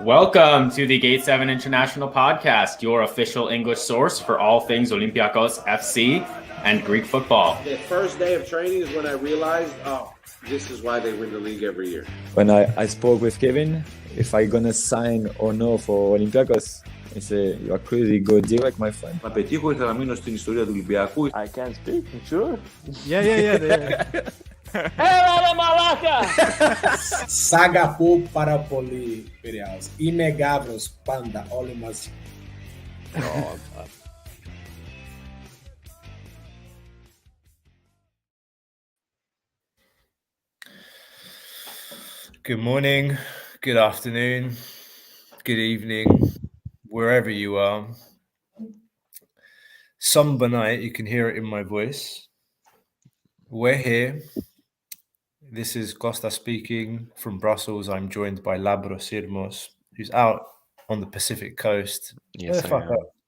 Welcome to the Gate 7 International Podcast, your official English source for all things Olympiakos FC and Greek football. The first day of training is when I realized, this is why they win the league every year. When I spoke with Kevin, if I gonna sign or no for Olympiakos, he said, you are crazy, go direct, my friend. Να πετύχω ήθελα να μείνω στην ιστορία του Ολυμπιακού. I can't speak, sure. Yeah. Έλα μαλάκα! Σ' αγαπώ πάρα πολύ, Πειραιάς. Είμαι Γάβρος πάντα, όλοι μαζί. Good morning, good afternoon, good evening, wherever you are. Somber night, you can hear it in my voice. We're here. This is Costa speaking from Brussels. I'm joined by Labros Sirmos, who's out on the Pacific coast. Yes,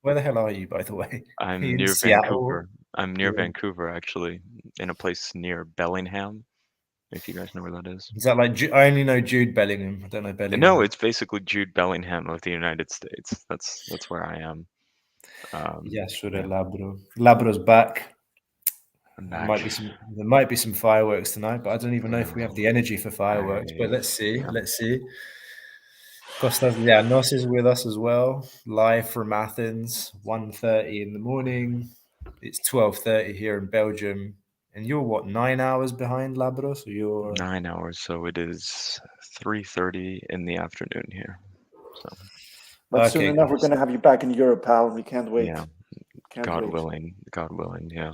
Where the hell are you, by the way? I'm In near Seattle? Vancouver. I'm near Yeah. Vancouver, actually, in a place near Bellingham, if you guys know where that is. Is that like, I only know Jude Bellingham. I don't know Bellingham. No, it's basically Jude Bellingham of the United States. That's where I am. Yes, sure, Labro. Labro's back. I'm There back. might be some fireworks tonight, but I don't even know if we have the energy for fireworks. But let's see. Yeah. Let's see. Kostas Lianos is with us as well, live from Athens, 1:30 in the morning. It's 12:30 here in Belgium. And you're what, 9 hours behind, Labros? Or you're 9 hours, so it is 3:30 in the afternoon here. So But soon Okay, enough, we're guys. going to have you back in Europe, pal. We can't wait. yeah, Can't God wait. willing, yeah.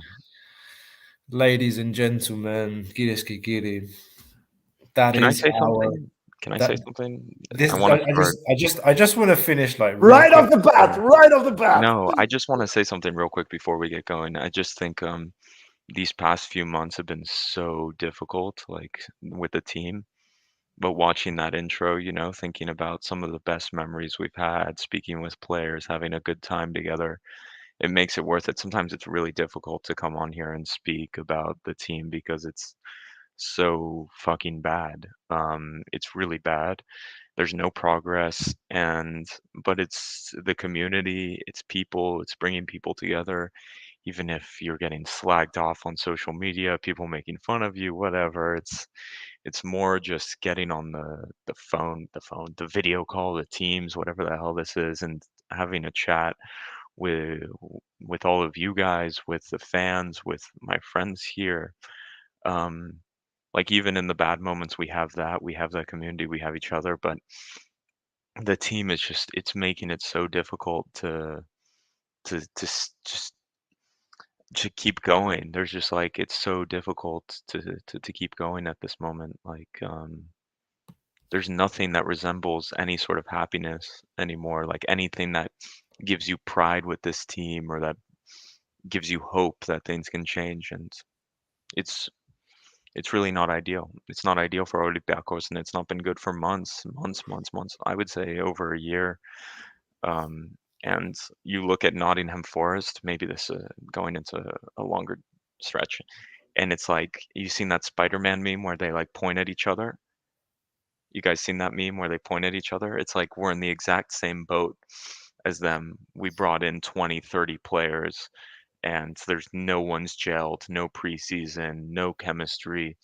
Ladies and gentlemen, Gires και κύριοι, that Can I is say our... something? Can I say that- something? This, I want to I just want to finish like Right real off the quick. bat! Right off the bat! No, I just want to say something real quick before we get going. I just think these past few months have been so difficult, like with the team. But watching that intro, thinking about some of the best memories we've had, speaking with players, having a good time together, it makes it worth it. Sometimes it's really difficult to come on here and speak about the team because it's so fucking bad. It's really bad. There's no progress, but it's the community, it's people, it's bringing people together. Even if you're getting slagged off on social media, people making fun of you, whatever, it's more just getting on the phone, the video call, the Teams, whatever the hell this is, and having a chat with all of you guys, with the fans, with my friends here. Like even in the bad moments, we have that community, we have each other, but the team is it's making it so difficult to keep going. There's just like it's so difficult to keep going at this moment. Like there's nothing that resembles any sort of happiness anymore, like anything that gives you pride with this team or that gives you hope that things can change. And it's really not ideal. It's not ideal for Olympiakos, and it's not been good for months. I would say over a year. And you look at Nottingham Forest, maybe this going into a longer stretch, and it's like you've seen that Spider-Man meme where they like point at each other. You guys seen that meme where they point at each other? It's like we're in the exact same boat as them. We brought in 20, 30 players, and there's no one's gelled, no preseason, no chemistry,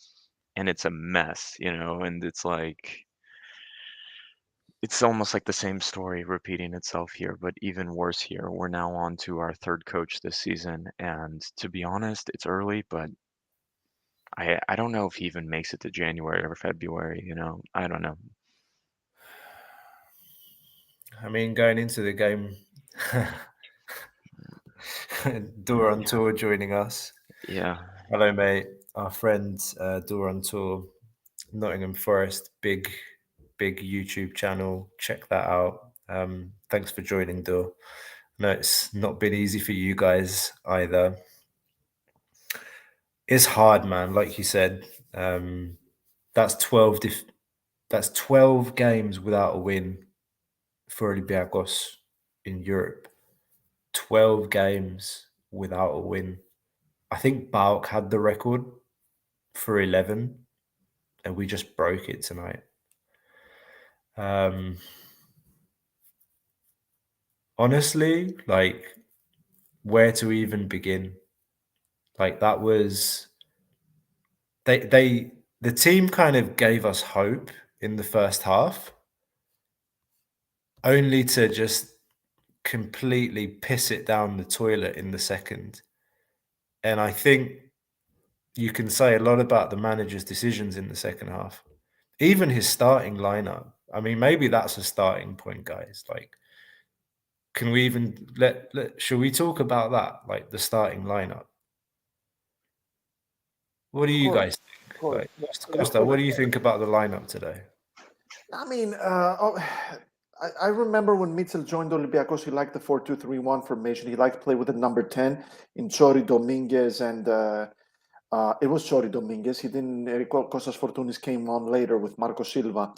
and it's a mess, and it's like it's almost like the same story repeating itself here, but even worse here. We're now on to our third coach this season, and to be honest, it's early, but I don't know if he even makes it to January or February, I don't know. I mean, going into the game, Duran Tour joining us. Yeah. Hello, mate. Our friend Duran Tour, Nottingham Forest, big YouTube channel. Check that out. Thanks for joining, Dur. No, it's not been easy for you guys either. It's hard, man. Like you said, that's 12 games without a win for Olympiakos in Europe. 12 games without a win. I think Bauk had the record for 11, and we just broke it tonight. honestly, like, where to even begin? Like, that was the team kind of gave us hope in the first half, only to just completely piss it down the toilet in the second. And I think you can say a lot about the manager's decisions in the second half. Even his starting lineup. I mean, maybe that's a starting point, guys. Like, can we even should we talk about that? Like, the starting lineup. What do you guys think? Course. Like, Costa, what do you think about the lineup today? I mean, I remember when Mitchell joined Olympiacos, he liked the 4-2-3-1 formation. He liked to play with the number 10 in Chori Dominguez, and it was Chori Dominguez. He didn't. Kostas Fortounis came on later with Marco Silva.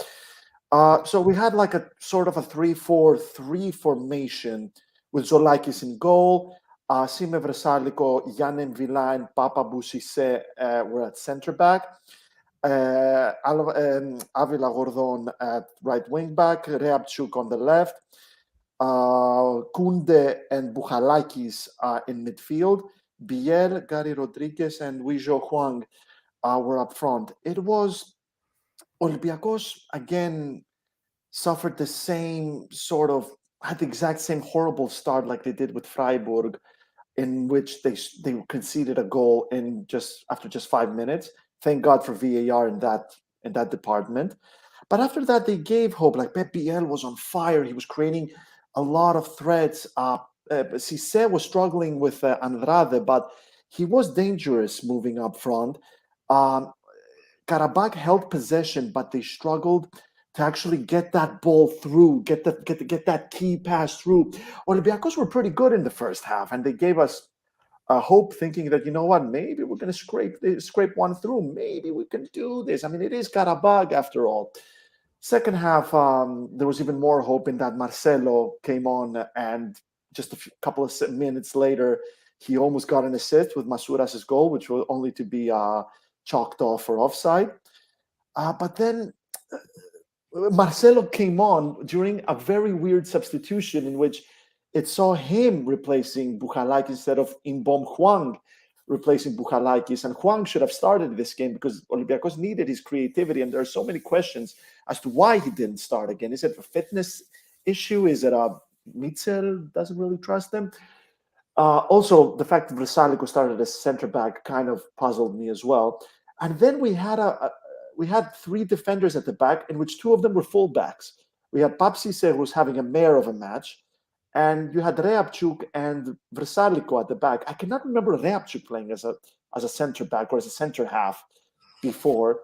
So we had like a sort of a 3-4-3 formation with Zolakis in goal. Sime Vresaliko, Yannem Villa, and Papa Boussisse were at centre back. Avila Gordon at right wing back, Reabchuk on the left, Kunde and Bukhalakis in midfield, Biel, Gary Rodriguez, and Wijo Huang were up front. It was Olympiakos again suffered the same sort of, had the exact same horrible start like they did with Freiburg, in which they conceded a goal in after just 5 minutes. Thank God for VAR in that department. But after that, they gave hope. Like Pep Biel was on fire. He was creating a lot of threats. Cisse was struggling with Andrade, but he was dangerous moving up front. Qarabag held possession, but they struggled to actually get that ball through, get that key pass through. Olympiakos were pretty good in the first half, and they gave us hope, thinking that, you know what, maybe we're going to scrape one through. Maybe we can do this. I mean, it is Qarabag after all. Second half, there was even more hope in that Marcelo came on, and just a couple of minutes later, he almost got an assist with Masouras' goal, which was only to be chalked off for offside. But then Marcelo came on during a very weird substitution in which it saw him replacing Bukhalakis instead of Imbom Huang replacing Bukhalakis. And Huang should have started this game because Olympiakos needed his creativity. And there are so many questions as to why he didn't start again. Is it a fitness issue? Is it a Mitchell doesn't really trust him? Also, the fact that Vresaliko started as center back kind of puzzled me as well. And then we had three defenders at the back, in which two of them were fullbacks. We had Papsise, who was having a mare of a match, and you had Reabchuk and Vresaliko at the back. I cannot remember Reabchuk playing as a center back or as a center half before.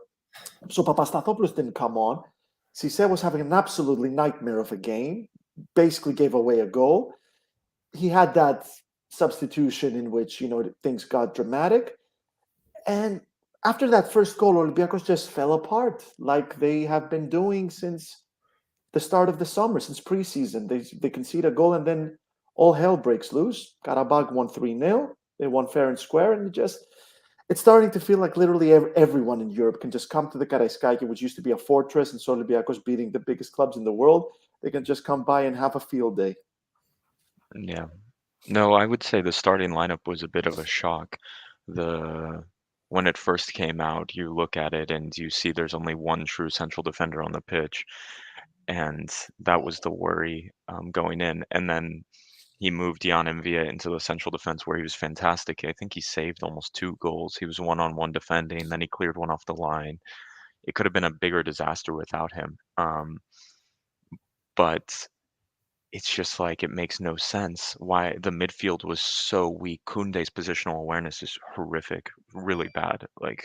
So Papastathopoulos didn't come on. Cisse was having an absolutely nightmare of a game, basically gave away a goal. He had that substitution in which, things got dramatic. And after that first goal, Olympiakos just fell apart like they have been doing since the start of the summer, since preseason. They concede a goal and then all hell breaks loose. Qarabag won 3-0. They won fair and square, and it's starting to feel like literally everyone in Europe can just come to the Karaiskaki, which used to be a fortress, and so Olympiakos beating the biggest clubs in the world. They can just come by and have a field day. Yeah. No, I would say the starting lineup was a bit of a shock. When it first came out, you look at it and you see there's only one true central defender on the pitch, and that was the worry going in. And then he moved Jan Mvia into the central defense where he was fantastic. I think he saved almost 2 goals. He was one-on-one defending, then he cleared one off the line. It could have been a bigger disaster without him. But it's just like it makes no sense why the midfield was so weak. Koundé's positional awareness is horrific, really bad. Like,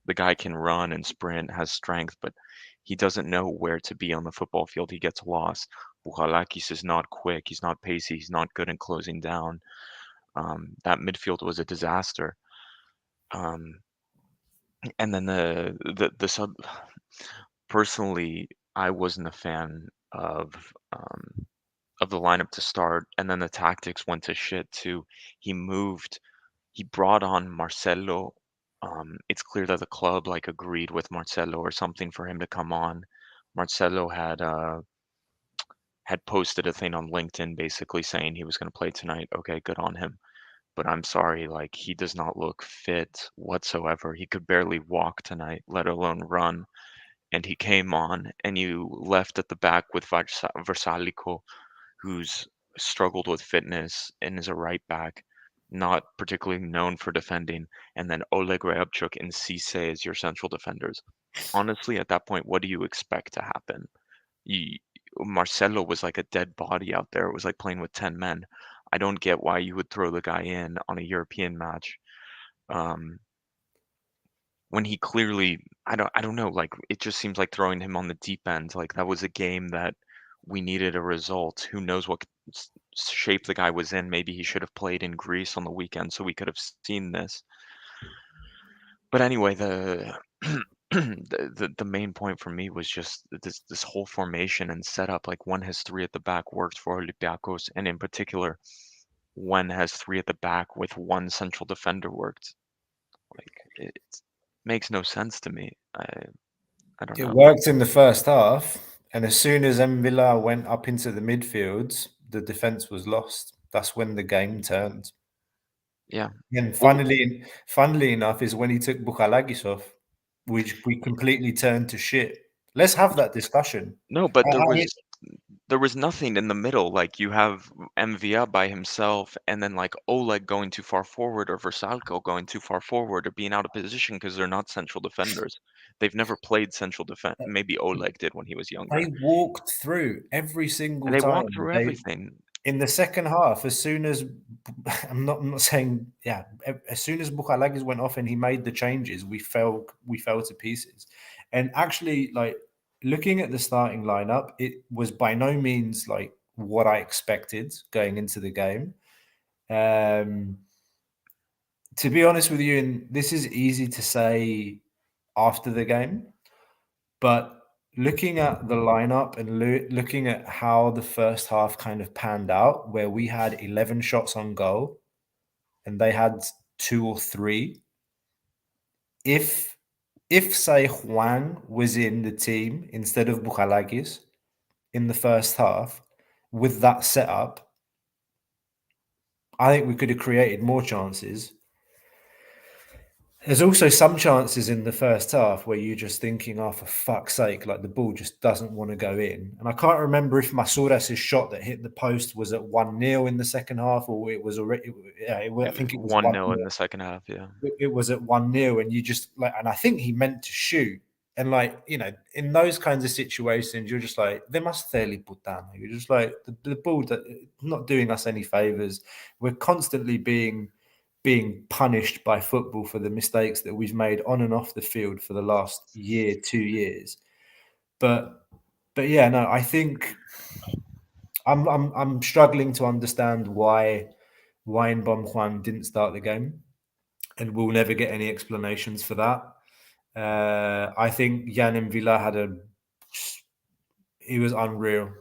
the guy can run and sprint, has strength, but he doesn't know where to be on the football field. He gets lost. Bukhalakis is not quick. He's not pacey. He's not good in closing down. That midfield was a disaster. And then the sub. Personally, I wasn't a fan of the lineup to start, and then the tactics went to shit too. He brought on Marcelo. It's clear that the club agreed with Marcelo or something for him to come on. Marcelo had had posted a thing on LinkedIn basically saying he was going to play tonight. Okay, good on him. But I'm sorry, like he does not look fit whatsoever. He could barely walk tonight, let alone run. And he came on, and you left at the back with Versalico, who's struggled with fitness and is a right back, not particularly known for defending, and then Oleg Reabchuk and Cisse as your central defenders. Honestly, at that point, what do you expect to happen? Marcelo was like a dead body out there. It was like playing with 10 men. I don't get why you would throw the guy in on a European match. When he clearly, I don't know, like it just seems like throwing him on the deep end. Like that was a game that we needed a result. Who knows what shape the guy was in? Maybe he should have played in Greece on the weekend so we could have seen this. But anyway, the the main point for me was just this whole formation and setup. Like one has three at the back works for Olympiakos, and in particular, one has three at the back with one central defender worked. Like it makes no sense to me. I don't know. It worked in the first half, and as soon as Villa went up into the midfield, the defense was lost. That's when the game turned. Yeah. And funnily enough, is when he took Bukhalagis off, which we completely turned to shit. Let's have that discussion. No, but there was nothing in the middle. Like you have MVA by himself, and then like Oleg going too far forward, or Versalco going too far forward, or being out of position because they're not central defenders. They've never played central defense. Maybe Oleg did when he was younger. They walked through every single And they time. walked through everything. In the second half, as soon as I'm not saying, yeah, as soon as Bukhalagis went off and he made the changes, we fell to pieces. And actually, like looking at the starting lineup, it was by no means like what I expected going into the game. To be honest with you, and this is easy to say after the game, but looking at the lineup and looking at how the first half kind of panned out, where we had 11 shots on goal and they had 2 or 3, if say Juan was in the team instead of Bukhalagis in the first half with that setup, I think we could have created more chances. There's also some chances in the first half where you're just thinking, oh, for fuck's sake, like the ball just doesn't want to go in. And I can't remember if Masouras' shot that hit the post was at 1-0 in the second half, or it was already, I think it was 1-0 in the second half, yeah. It was at 1-0, and you just like, and I think he meant to shoot. And like, you know, in those kinds of situations, you're just like, they must fairly put down. You're just like, the ball that not doing us any favors. We're constantly being punished by football for the mistakes that we've made on and off the field for the last year, 2 years. But yeah, no, I think I'm struggling to understand why Mbom Juan didn't start the game, and we'll never get any explanations for that. I think Jan Villa he was unreal,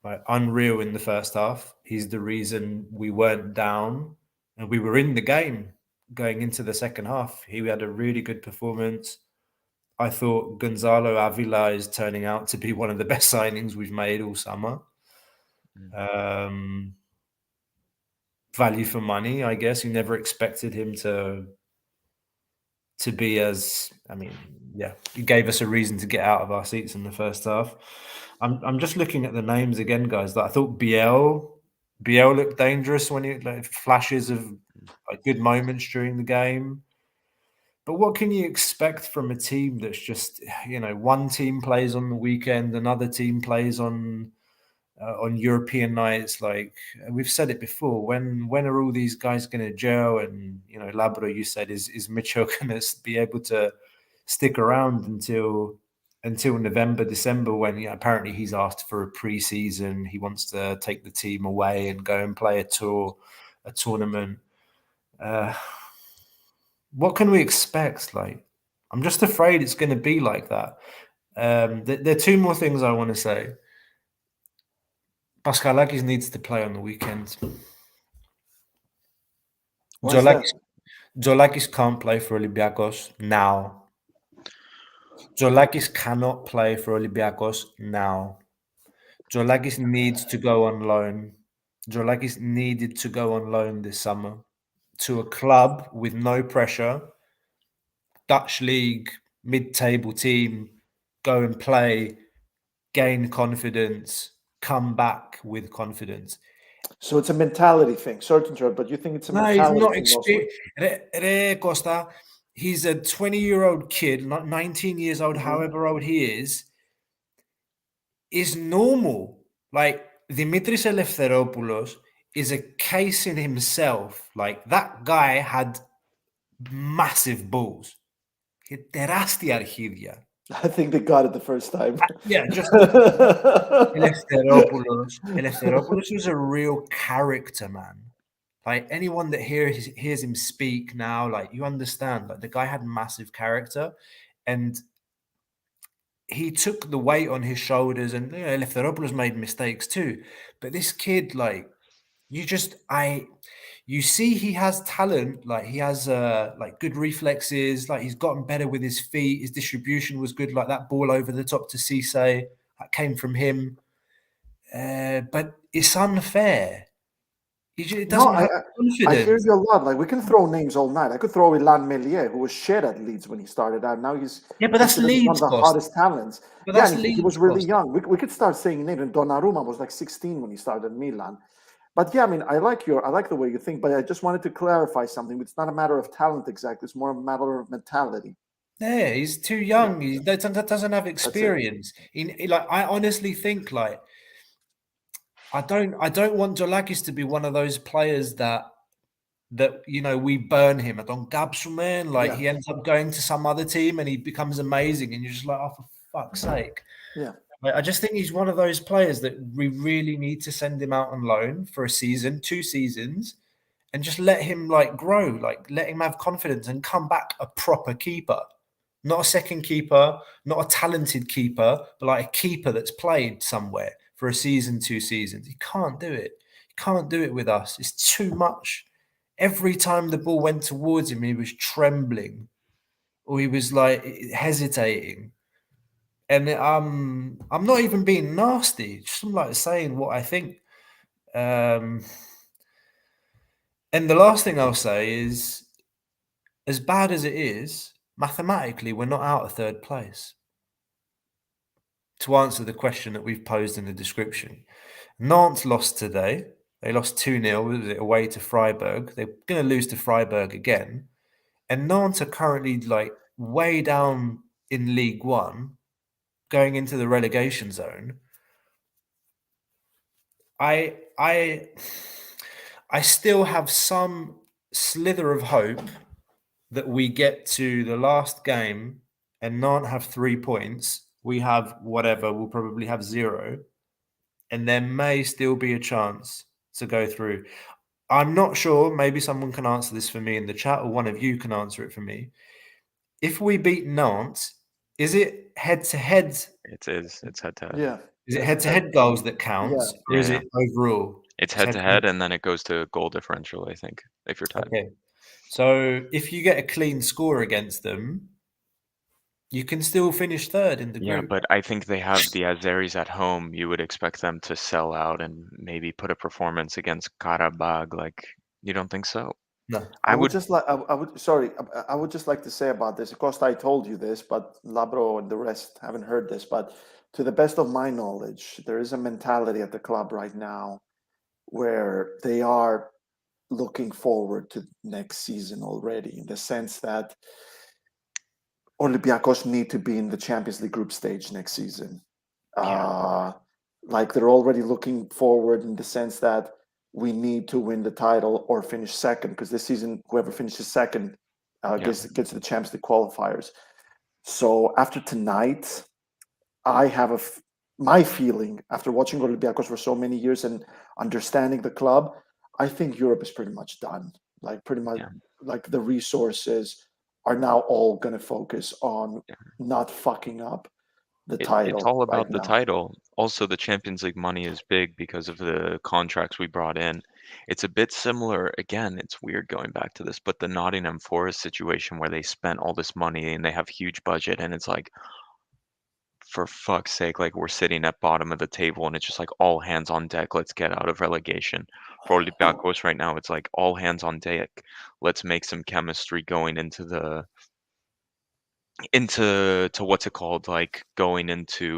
like unreal in the first half. He's the reason we weren't down. And we were in the game going into the second half. He had a really good performance. I thought Gonzalo Avila is turning out to be one of the best signings we've made all summer. Value for money, I guess. You never expected him to be as, I mean, yeah, he gave us a reason to get out of our seats in the first half. I'm just looking at the names again, guys. I thought Biel looked dangerous when he like flashes of like good moments during the game. But what can you expect from a team that's just, you know, one team plays on the weekend, another team plays on European nights? Like we've said it before, when are all these guys going to gel? And you know, Labro, you said, is Mitchell going to be able to stick around until November, December, when apparently he's asked for a pre-season. He wants to take the team away and go and play a tournament. What can we expect? Like, I'm just afraid it's going to be like that. There are two more things I want to say. Paschalakis needs to play on the weekend. Zolakis can't play for Olympiakos now. Zolakis cannot play for Olympiakos now. Jolagis needs to go on loan. Jolagis needed to go on loan this summer to a club with no pressure, Dutch league, mid-table team, go and play, gain confidence, come back with confidence. So it's a mentality thing, certain job, but you think it's a No, he's mentality not thing mostly? Costa, he's a 20-year-old kid, not 19 years old, Mhm. however old he is normal. Like Dimitris Eleftheropoulos is a case in himself. Like that guy had massive balls. He had τεράστια αρχίδια. I think they got it the first time. Yeah, just Eleftheropoulos was a real character, man. Like anyone that hears him speak now, like you understand, like the guy had massive character, and he took the weight on his shoulders. And Eleftheropoulos made mistakes too, but this kid, like you see he has talent, like he has like good reflexes, like he's gotten better with his feet, his distribution was good, like that ball over the top to Cisse that came from him, but it's unfair. It No, doesn't have I hear confidence. you a lot. Like we can throw names all night. I could throw Ilan Melier, who was shit at Leeds when he started out. Now he's Yeah, but that's considered one of Leeds, the Costa. hottest talents. But Yeah, that's and he Leeds, was really Costa. young. We could start saying names. And Donnarumma was like 16 when he started Milan. But yeah, I mean, I like the way you think. But I just wanted to clarify something. It's not a matter of talent exactly. It's more a matter of mentality. Yeah, he's too young. He doesn't have it. experience. Like I honestly think like I don't want Jolakis to be one of those players that we burn him. I don't man. Like Yeah. he ends up going to some other team and he becomes amazing, and you're just like, oh, for fuck's sake. Yeah. Like, I just think he's one of those players that we really need to send him out on loan for a season, 2 seasons, and just let him like grow, like let him have confidence and come back a proper keeper. Not a second keeper, not a talented keeper, but like a keeper that's played somewhere for a season, 2 seasons. He can't do it. He can't do it with us. It's too much. Every time the ball went towards him, he was trembling or he was like hesitating. And I'm not even being nasty, just I'm like saying what I think. And the last thing I'll say is, as bad as it is, mathematically, we're not out of third place. To answer the question that we've posed in the description, Nantes lost today. They lost 2-0 away to Freiburg. They're going to lose to Freiburg again. And Nantes are currently like way down in League One, going into the relegation zone. I still have some slither of hope that we get to the last game and Nantes have 3 points. We have whatever, we'll probably have 0. And there may still be a chance to go through. I'm not sure. Maybe someone can answer this for me in the chat, or one of you can answer it for me. If we beat Nantes, is it head-to-head? It is. It's head-to-head. Yeah. Is it head-to-head goals that counts, or is Yeah. it overall? It's head-to-head, and then it goes to goal differential, I think, if you're tied. Okay. So if you get a clean score against them, you can still finish third in the group. Yeah, but I think they have the Azeris at home. You would expect them to sell out and maybe put a performance against Qarabag. Like, you don't think so? No. I would just like to say about this. Of course, I told you this, but Labro and the rest haven't heard this. But to the best of my knowledge, there is a mentality at the club right now where they are looking forward to next season already, in the sense that Olympiakos need to be in the Champions League group stage next season. Like they're already looking forward in the sense that we need to win the title or finish second, because this season, whoever finishes second gets to the Champions League qualifiers. So after tonight, I have my feeling after watching Olympiakos for so many years and understanding the club, I think Europe is pretty much done. Like pretty much, like the resources are now all going to focus on not fucking up the title. It's all about the now. title. Also, the Champions League money is big because of the contracts we brought in. It's a bit similar. Again, it's weird going back to this, but the Nottingham Forest situation where they spent all this money and they have huge budget, and it's like, for fuck's sake, like we're sitting at bottom of the table and it's just like all hands on deck. Let's get out of relegation. For Olympiakos right now, it's like all hands on deck. Let's make some chemistry going into what's it called, like going into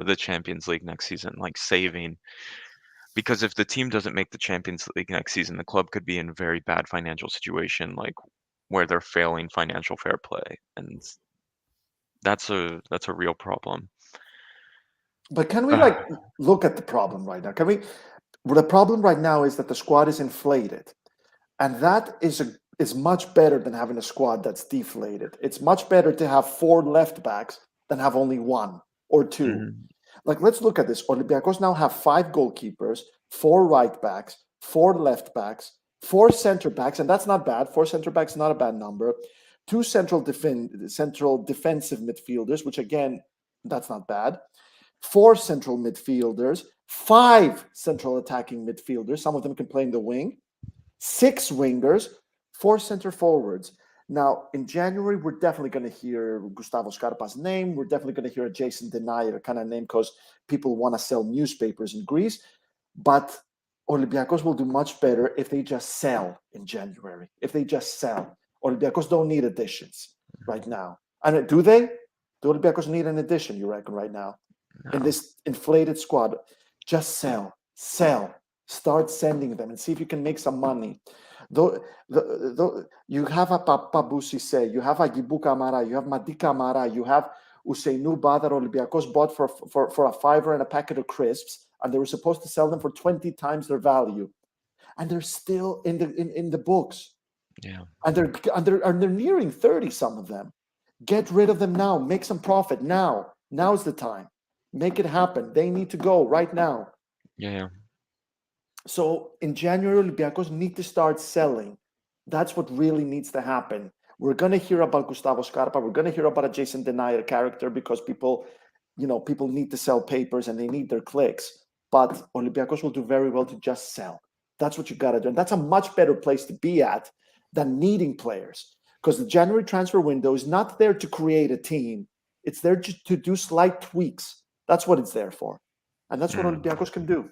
the Champions League next season, like saving. Because if the team doesn't make the Champions League next season, the club could be in a very bad financial situation, like where they're failing financial fair play, and that's a real problem. But can we look at the problem right now? The problem right now is that the squad is inflated, and that is much better than having a squad that's deflated. It's much better to have 4 left backs than have only 1 or 2. Mhm. Like, let's look at this. Olympiakos now have 5 goalkeepers, 4 right backs, 4 left backs, 4 center backs, and that's not bad. 4 center backs is not a bad number. 2 central defensive midfielders, which again, that's not bad. 4 central midfielders, 5 central attacking midfielders. Some of them can play in the wing. 6 wingers, 4 center forwards. Now, in January, we're definitely going to hear Gustavo Scarpa's name. We're definitely going to hear a Jason Denayer kind of name because people want to sell newspapers in Greece. But Olympiakos will do much better if they just sell in January. If they just sell. Olympiakos don't need additions right now. I mean, do they? Do Olympiakos need an addition, you reckon, right now? No. In this inflated squad? Just sell. Start sending them and see if you can make some money. You have a Papu Cisse, you have a Gibu Kamara, you have Madi Kamara, you have Useinu Ba that Olympiakos bought for a $5 and a packet of crisps, and they were supposed to sell them for 20 times their value, and they're still in the books. Yeah, and they're nearing 30. Some of them. Get rid of them now. Make some profit now. Now's the time. Make it happen. They need to go right now. yeah. So in January, Olympiakos need to start selling. That's what really needs to happen. We're going to hear about Gustavo Scarpa. We're going to hear about a Jason Denayer character because people need to sell papers and they need their clicks. But Olympiakos will do very well to just sell. That's what you got to do. And that's a much better place to be at than needing players. Because the January transfer window is not there to create a team. It's there to do slight tweaks. That's what it's there for. And that's what Olympiakos can do.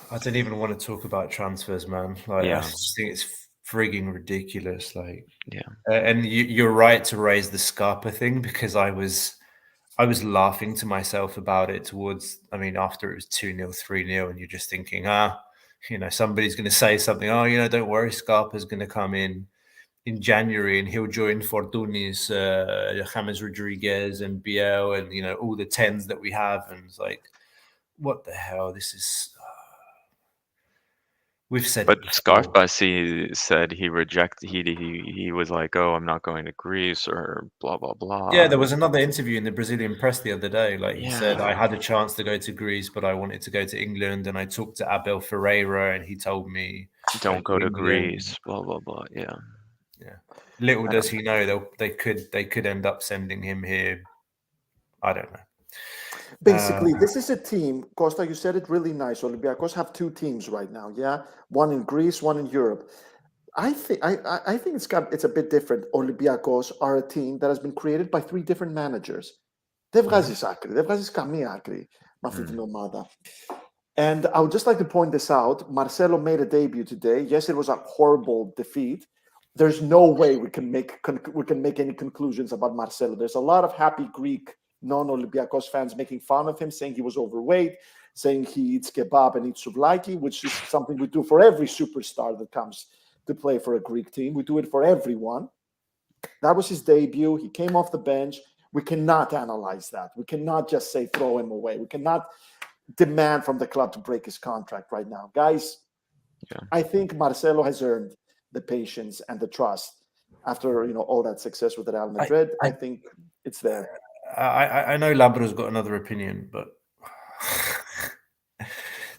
I don't even want to talk about transfers, man. Like, Yeah. I just think it's frigging ridiculous. Like, Yeah. And you're right to raise the Scarpa thing because I was laughing to myself about it after it was 2-0, 3-0, and you're just thinking, somebody's going to say something. Oh, don't worry, Scarpa's going to come in January and he'll join Fortunis, James Rodriguez and Biel and, all the 10s that we have. And it's like, what the hell? This is... We've said, but Scarpa said he rejected. He was like, "Oh, I'm not going to Greece," or blah blah blah. Yeah, there was another interview in the Brazilian press the other day. Like he said, Yeah. I had a chance to go to Greece, but I wanted to go to England, and I talked to Abel Ferreira, and he told me, "Don't go to England." Greece." Blah blah blah. Yeah. Little does he know they could end up sending him here. I don't know. Basically, this is a team. Costa, you said it really nice. Olympiakos have 2 teams right now. Yeah, one in Greece, one in Europe. I think it's a bit different. Olympiakos are a team that has been created by 3 different managers. Δεν βγάζεις άκρη, δεν βγάζεις καμία άκρη με αυτή την ομάδα. And I would just like to point this out. Marcelo made a debut today. Yes, it was a horrible defeat. There's no way we can make any conclusions about Marcelo. There's a lot of happy Greek non-Olympiakos fans making fun of him, saying he was overweight, saying he eats kebab and eats souvlaki, which is something we do for every superstar that comes to play for a Greek team. We do it for everyone. That was his debut. He came off the bench. We cannot analyze that. We cannot just say throw him away. We cannot demand from the club to break his contract right now. Guys, I think Marcelo has earned the patience and the trust after all that success with Real Madrid. I think it's there. I know Labro's got another opinion, but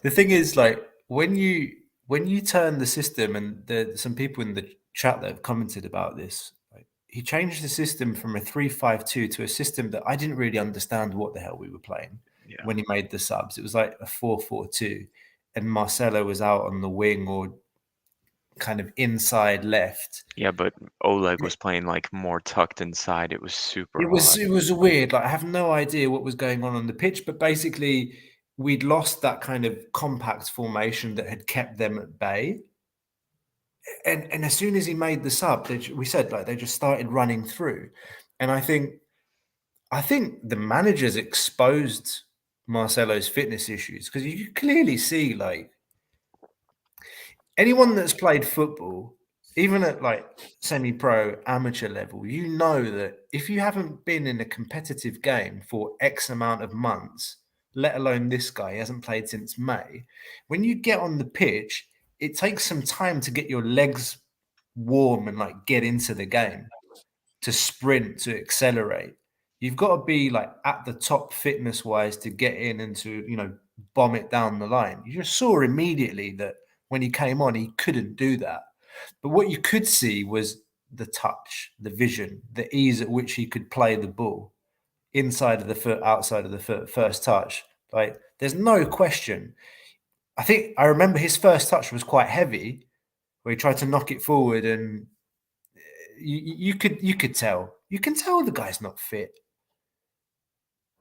the thing is, like, when you turn the system, and there's some people in the chat that have commented about this, like, he changed the system from a 3-5-2 to a system that I didn't really understand what the hell we were playing when he made the subs. It was like a 4-4-2, and Marcelo was out on the wing, or kind of inside left. Yeah, but Oleg was playing like more tucked inside. It was super odd. It was weird. Like I have no idea what was going on the pitch, but basically we'd lost that kind of compact formation that had kept them at bay. And as soon as he made the sub, we said like they just started running through, and I think the managers exposed Marcelo's fitness issues because you could clearly see like anyone that's played football, even at like semi-pro amateur level, you know that if you haven't been in a competitive game for X amount of months, let alone this guy, he hasn't played since May, when you get on the pitch, it takes some time to get your legs warm and like get into the game, to sprint, to accelerate. You've got to be like at the top fitness wise to get in and to, you know, bomb it down the line. You just saw immediately that when he came on, he couldn't do that. But what you could see was the touch, the vision, the ease at which he could play the ball inside of the foot, outside of the foot, first touch. Like there's no question. I think I remember his first touch was quite heavy, where he tried to knock it forward, and you could tell. You can tell the guy's not fit.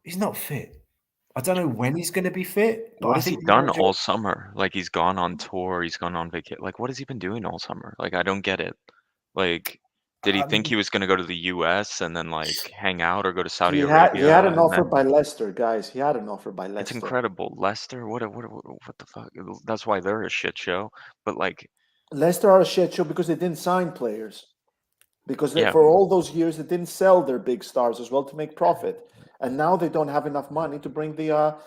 He's not fit. I don't know when he's going to be fit, but What I has he think the done manager. all summer? Like he's gone on tour, he's gone on vacation. Like what has he been doing all summer? Like I don't get it. Like did he think he was going to go to the US and then like hang out or go to Saudi He had Arabia an and offer then by Leicester, guys. He had an offer by it's Leicester. incredible. Leicester, what the fuck? That's why they're a shit show. But like Leicester are a shit show because they didn't sign players. Because yeah, for all those years they didn't sell their big stars as well to make profit, and now they don't have enough money to bring the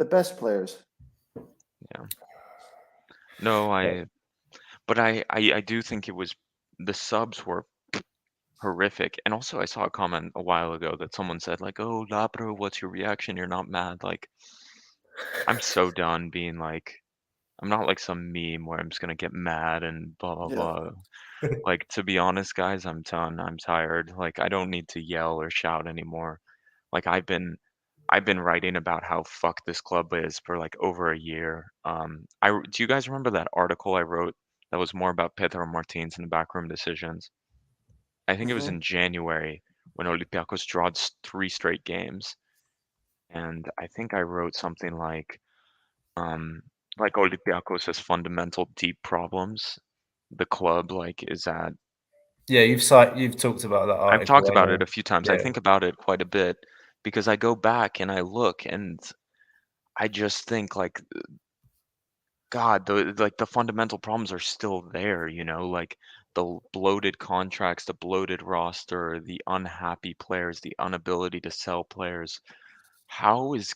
best players. yeah. No, I do think it was the subs were horrific. And also I saw a comment a while ago that someone said like, "Oh, Labro, what's your reaction? You're not mad." Like I'm so done being like I'm not like some meme where I'm just gonna get mad and blah blah Yeah. blah. Like to be honest, guys, I'm done. I'm tired. Like I don't need to yell or shout anymore. Like I've been writing about how fucked this club is for like over a year. Do you guys remember that article I wrote that was more about Pedro Martins and the backroom decisions? I think it was Hmm. in January when Olympiakos drawed 3 straight games, and I think I wrote something like Olympiakos has fundamental deep problems. The club like is at Yeah, you've talked about that I've article. talked I about it know. a few times. I Yeah, think about it quite a bit because I go back and I look and I just think like God, the fundamental problems are still there, you know, like the bloated contracts, the bloated roster, the unhappy players, the inability to sell players. How is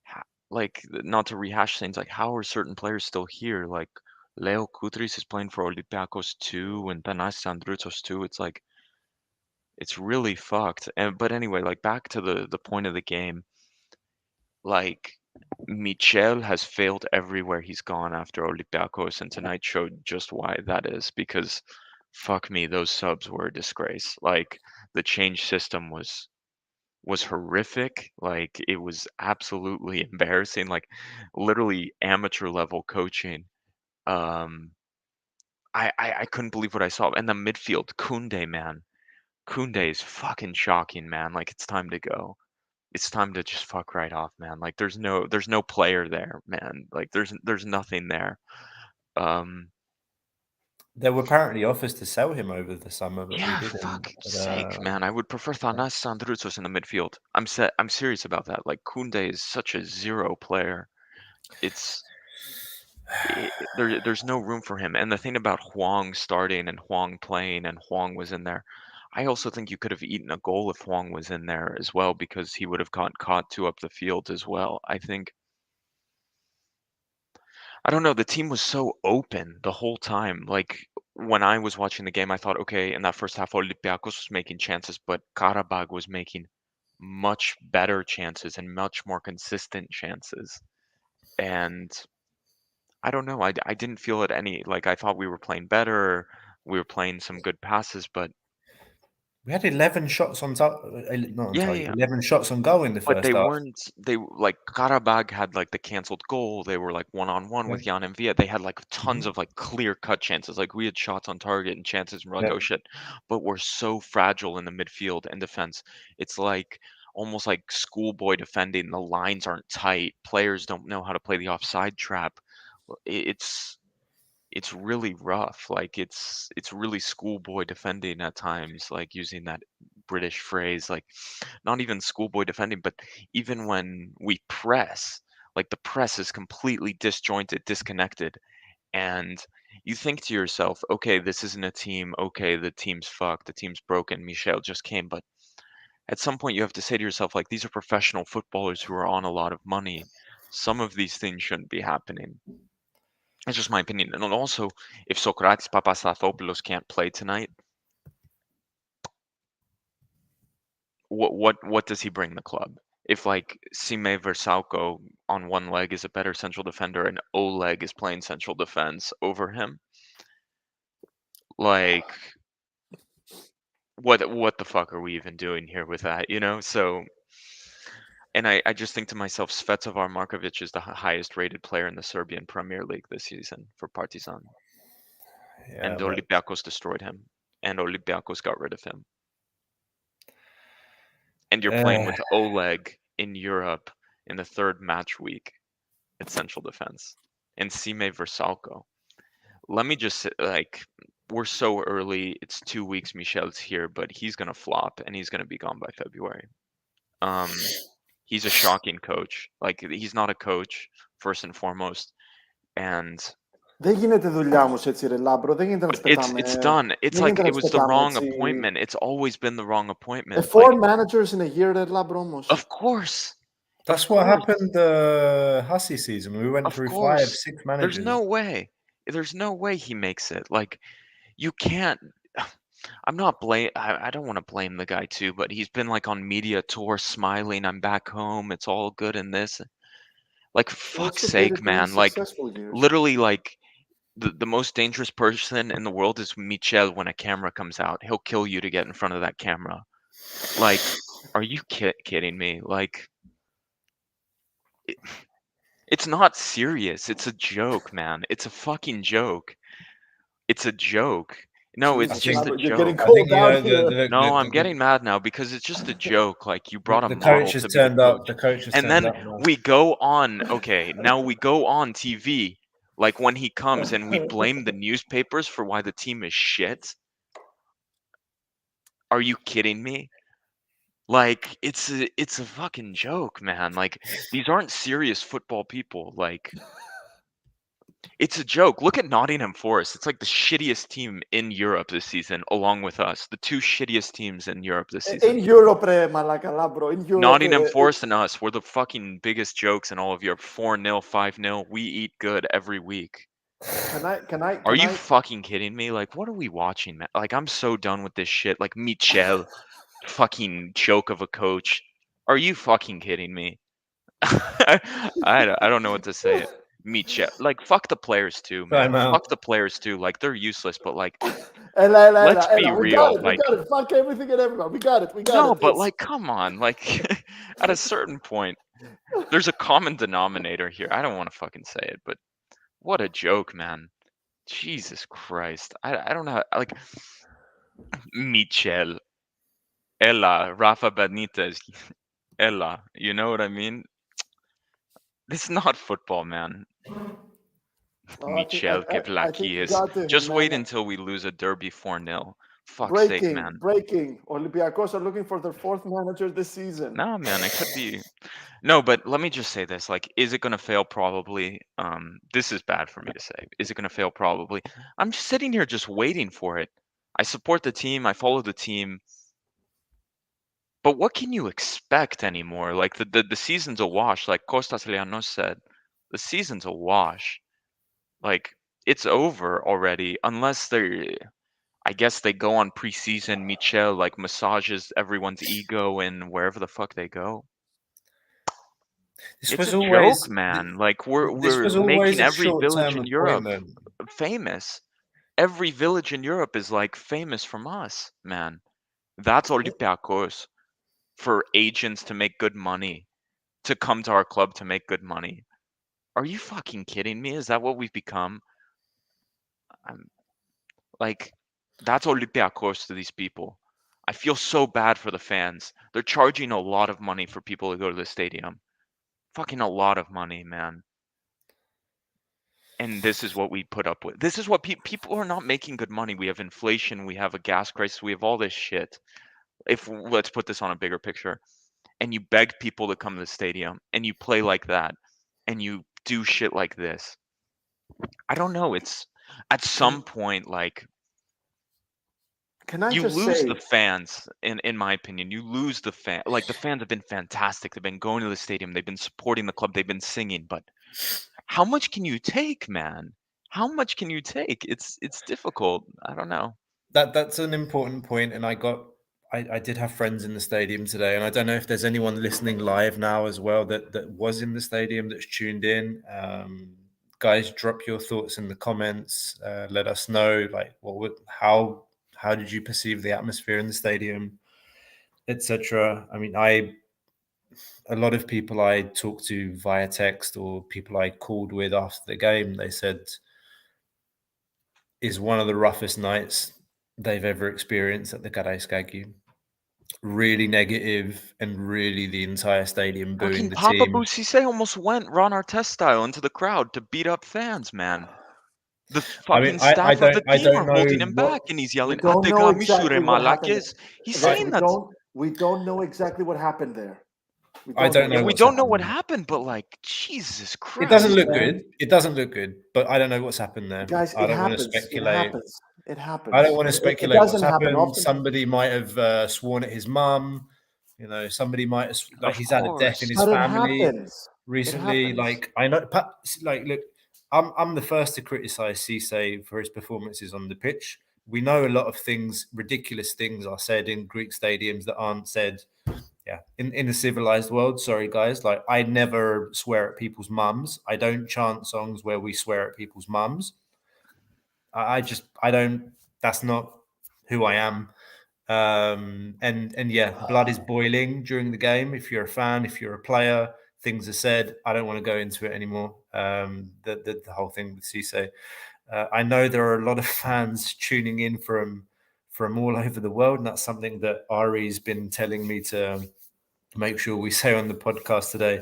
ho- like not to rehash things, like how are certain players still here? Like Leo Kutris is playing for Olympiakos too, and Tanas Andrutsos too. It's like it's really fucked. And but anyway, like back to the point of the game, like Michel has failed everywhere he's gone after Olympiakos, and tonight showed just why that is. Because fuck me, those subs were a disgrace. Like the change system was horrific. Like it was absolutely embarrassing. Like literally amateur level coaching. Um, I couldn't believe what I saw. And the midfield, Kunde, man. Kunde is fucking shocking, man. Like it's time to go. It's time to just fuck right off, man. Like there's no player there, man. Like there's nothing there. Um there were apparently offers to sell him over the summer, but we yeah, didn't. fuck's sake, man. I would prefer Thanas Sandrutsos in the midfield. I'm serious about that. Like Kunde is such a zero player. It's there's no room for him. And the thing about Huang starting and Huang playing and Huang was in there, I also think you could have eaten a goal if Huang was in there as well because he would have gotten caught two up the field as well. I don't know, the team was so open the whole time. Like when I was watching the game, I thought, okay, in that first half, Olympiacos was making chances, but Karabag was making much better chances and much more consistent chances. And I don't know, I didn't feel it any like I thought we were playing better, we were playing some good passes, but We had 11 shots on target. Not on Yeah, target. yeah. 11 shots on goal in the But first half. they like Qarabag had like the canceled goal. They were like one-on-one with Jan and Via. They had like tons of like clear-cut chances. Like we had shots on target and chances, and we're like, Yeah. oh shit. But we're so fragile in the midfield and defense. It's like almost like schoolboy defending. The lines aren't tight. Players don't know how to play the offside trap. It's really rough. Like it's really schoolboy defending at times, like using that British phrase, like not even schoolboy defending, but even when we press, like the press is completely disjointed, disconnected. And you think to yourself, okay, this isn't a team. Okay, the team's fucked. The team's broken. Michel just came. But at some point, you have to say to yourself, like, these are professional footballers who are on a lot of money. Some of these things shouldn't be happening. It's just my opinion. And also, if Socrates Papastathopoulos can't play tonight, what does he bring the club? If like Sime Versalco on one leg is a better central defender and Oleg is playing central defense over him, like what the fuck are we even doing here with that, you know? So, and I just think to myself, Svetovar Markovic is the highest rated player in the Serbian Premier League this season for Partizan. Yeah, And but Olympiakos destroyed him. And Olympiakos got rid of him. And you're playing with Oleg in Europe in the third match week at central defense. And Sime Versalco. Let me just say, like, we're so early. It's 2 weeks Michel's here, but he's going to flop and he's going to be gone by February. He's a shocking coach. Like, he's not a coach, first and foremost. And Δεν γίνεται δουλειά όμως έτσι ρε Λάμπρο, δεν γίνεται να but σπετάμε. it's done. It's Δεν like γίνεται να it was the σπετάμε wrong έτσι. appointment. It's always been the wrong appointment. Four Like, managers in a year ρε Λάμπρο όμως. of course. That's what happened Hussey season. We went Of through course. 5-6 managers. There's no way. There's no way he makes it. Like, you can't. I'm not blame. I don't want to blame the guy too, but he's been like on media tour smiling. I'm back home. It's all good in this. Like, fuck's sake, man. Like, literally, like the most dangerous person in the world is Michel when a camera comes out. He'll kill you to get in front of that camera. Like, are you kidding me? Like, it's not serious. It's a joke, man. It's a fucking joke. It's a joke. No, it's just a You're joke. getting cold down here. No, I'm getting mad now because it's just a joke. Like, you brought a the model coach has to be turned the up. coach. The coach has And turned then up now. we go on. Okay, now we go on TV. Like when he comes and we blame the newspapers for why the team is shit. Are you kidding me? Like, it's a fucking joke, man. Like, these aren't serious football people. Like, it's a joke. Look at Nottingham Forest. It's like the shittiest team in Europe this season, along with us. The two shittiest teams in Europe this season. In Europe ρε μαλάκα Λάμπρο. In Europe. Nottingham Forest and us, we're the fucking biggest jokes in all of Europe. 4-0, 5-0. We eat good every week. Are you fucking kidding me? Like, what are we watching, man? Like, I'm so done with this shit. Like, Michel, fucking joke of a coach. Are you fucking kidding me? I don't know what to say. Michel, like, fuck the players too, man. Fuck the players too. Like, they're useless, but like, let's be real. We got it. Fuck everything and everyone. We got it. No, but like, come on. Like, at a certain point, there's a common denominator here. I don't want to fucking say it, but what a joke, man. Jesus Christ. I don't know. Like, Michel, Ella, Rafa Benitez, Ella. You know what I mean? This is not football, man. Michel Kevlakis. Just wait until we lose a derby 4-0. Fuck's sake, man. Breaking. Olympiacos are looking for their fourth manager this season. No, man, it could be. No, but let me just say this. Like, is it going to fail? Probably. This is bad for me to say. Is it going to fail? Probably. I'm just sitting here just waiting for it. I support the team. I follow the team. But what can you expect anymore? Like, the season's a wash. Like Kostas Lianos said, the season's a wash. Like, it's over already, unless I guess they go on preseason. Michel like massages everyone's ego and wherever the fuck they go. It's a joke, man. Like, we're making every village in Europe famous. Every village in Europe is like famous from us, man. That's Olympiakos for agents to make good money, to come to our club to make good money. Are you fucking kidding me? Is that what we've become? Like, that's Olympiakos to these people. I feel so bad for the fans. They're charging a lot of money for people to go to the stadium. Fucking a lot of money, man. And this is what we put up with. This is what people are not making good money. We have inflation, we have a gas crisis, we have all this shit. Let's put this on a bigger picture. And you beg people to come to the stadium and you play like that and you do shit like this. I don't know. It's at some point, like, Can I you just lose say, the fans, in my opinion. You lose the fan. Like, the fans have been fantastic. They've been going to the stadium. They've been supporting the club. They've been singing. But how much can you take, man? How much can you take? It's difficult. I don't know. That's an important point, and I did have friends in the stadium today, and I don't know if there's anyone listening live now as well that was in the stadium that's tuned in. Guys, drop your thoughts in the comments. Let us know, like, how did you perceive the atmosphere in the stadium, etc. I mean, a lot of people I talked to via text or people I called with after the game, they said is one of the roughest nights they've ever experienced at the Karaiskaki. Really negative, and really the entire stadium booing Fucking the Papa team. Boussisse almost went Ron Artest style into the crowd to beat up fans, man. The I mean, fucking staff of the I team don't are know holding him what back, and he's we yelling, don't know exactly what happened. He's saying that. We don't know exactly what happened there. I don't know. We what's don't know what happened. happened, but like, Jesus Christ. It doesn't look good. It doesn't look good, but I don't know what's happened there. Guys, I it don't want to happens. It speculate. happens. It happens. I don't want to It speculate what's doesn't happen happened. often. Somebody might have sworn at his mum. You know, somebody might have, like, Of he's had a death in his But it family happens. recently. happens. Like, I know, like, look, I'm the first to criticize Cisse for his performances on the pitch. We know a lot of things, ridiculous things are said in Greek stadiums that aren't said, in a civilized world. Sorry, guys. Like, I never swear at people's mums. I don't chant songs where we swear at people's mums. I don't. That's not who I am. And yeah, blood is boiling during the game. If you're a fan, if you're a player, things are said. I don't want to go into it anymore. The whole thing with Cisse. I know there are a lot of fans tuning in from all over the world, and that's something that Ari's been telling me to make sure we say on the podcast today.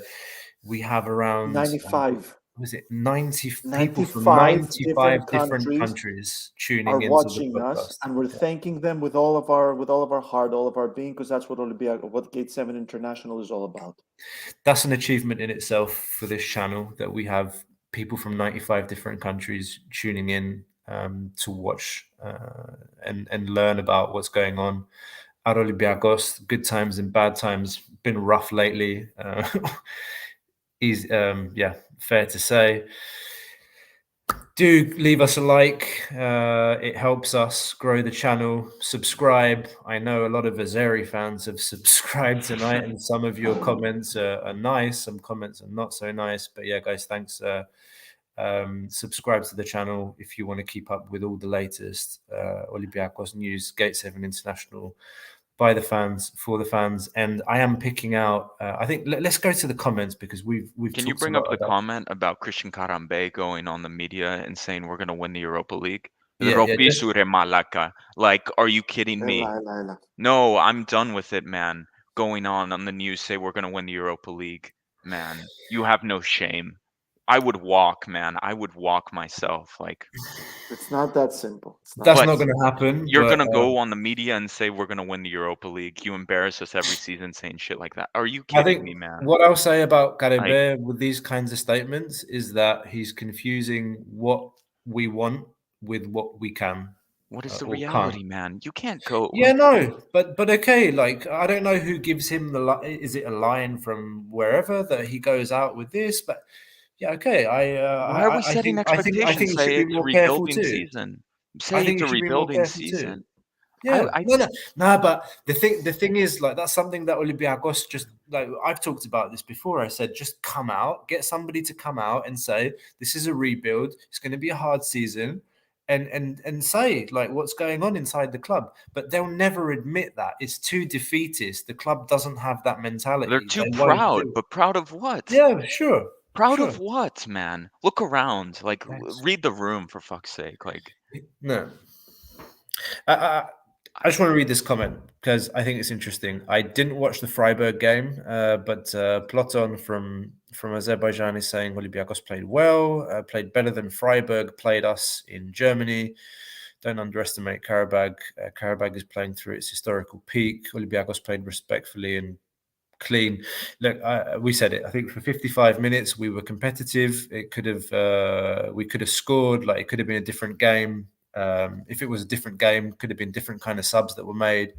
We have around 95. Was it 90 people from 95 95 different countries tuning are into watching the podcast. us, and we're thanking them with all of our heart, all of our being, because that's what Gate 7 International is all about. That's an achievement in itself for this channel, that we have people from 95 different countries tuning in to watch and learn about what's going on at Olympiakos. Good times and bad times. Been rough lately. Fair to say. Do leave us a like. It helps us grow the channel. Subscribe. I know a lot of Azeri fans have subscribed tonight, and some of your comments are nice. Some comments are not so nice. But yeah, guys, thanks. Subscribe to the channel if you want to keep up with all the latest Olympiakos news, Gate 7 International, by the fans, for the fans. And I am picking out, I think, let's go to the comments, because we've Can you bring up the comment about Christian Karambay going on the media and saying we're going to win the Europa League? Like, are you kidding me? No, I'm done with it, man. Going on the news, say we're going to win the Europa League. Man, you have no shame. I would walk, man. I would walk myself. Like, it's not that simple. That's not going to happen. You're going to go on the media and say we're going to win the Europa League. You embarrass us every season saying shit like that. Are you kidding me, man? What I'll say about Karabag with these kinds of statements is that he's confusing what we want with what we can. What is the reality, man? You can't go. Yeah, no, but okay. Like, I don't know who gives him is it a line from wherever that he goes out with this? But yeah, okay. Why are we setting expectations? I think say it's a rebuilding season. Say it's a rebuilding season. Yeah, no. But the thing is, like, that's something that Olympiakos just, like, I've talked about this before. I said, just come out, get somebody to come out and say this is a rebuild. It's going to be a hard season, and say like what's going on inside the club, but they'll never admit that. It's too defeatist. The club doesn't have that mentality. They're too They won't proud, do it. but proud of what? Yeah, sure. Proud Sure. of what, man? Look around. Like, Yes. read the room, for fuck's sake. Like, No. I just want to read this comment because I think it's interesting. I didn't watch the Freiburg game, but Ploton from Azerbaijan is saying Olympiakos played well, played better than Freiburg played us in Germany. Don't underestimate Qarabag. Qarabag is playing through its historical peak. Olympiakos played respectfully and clean. Look, we said it. I think for 55 minutes we were competitive. It could have we could have scored. Like it could have been a different game. If it was a different game, could have been different kind of subs that were made.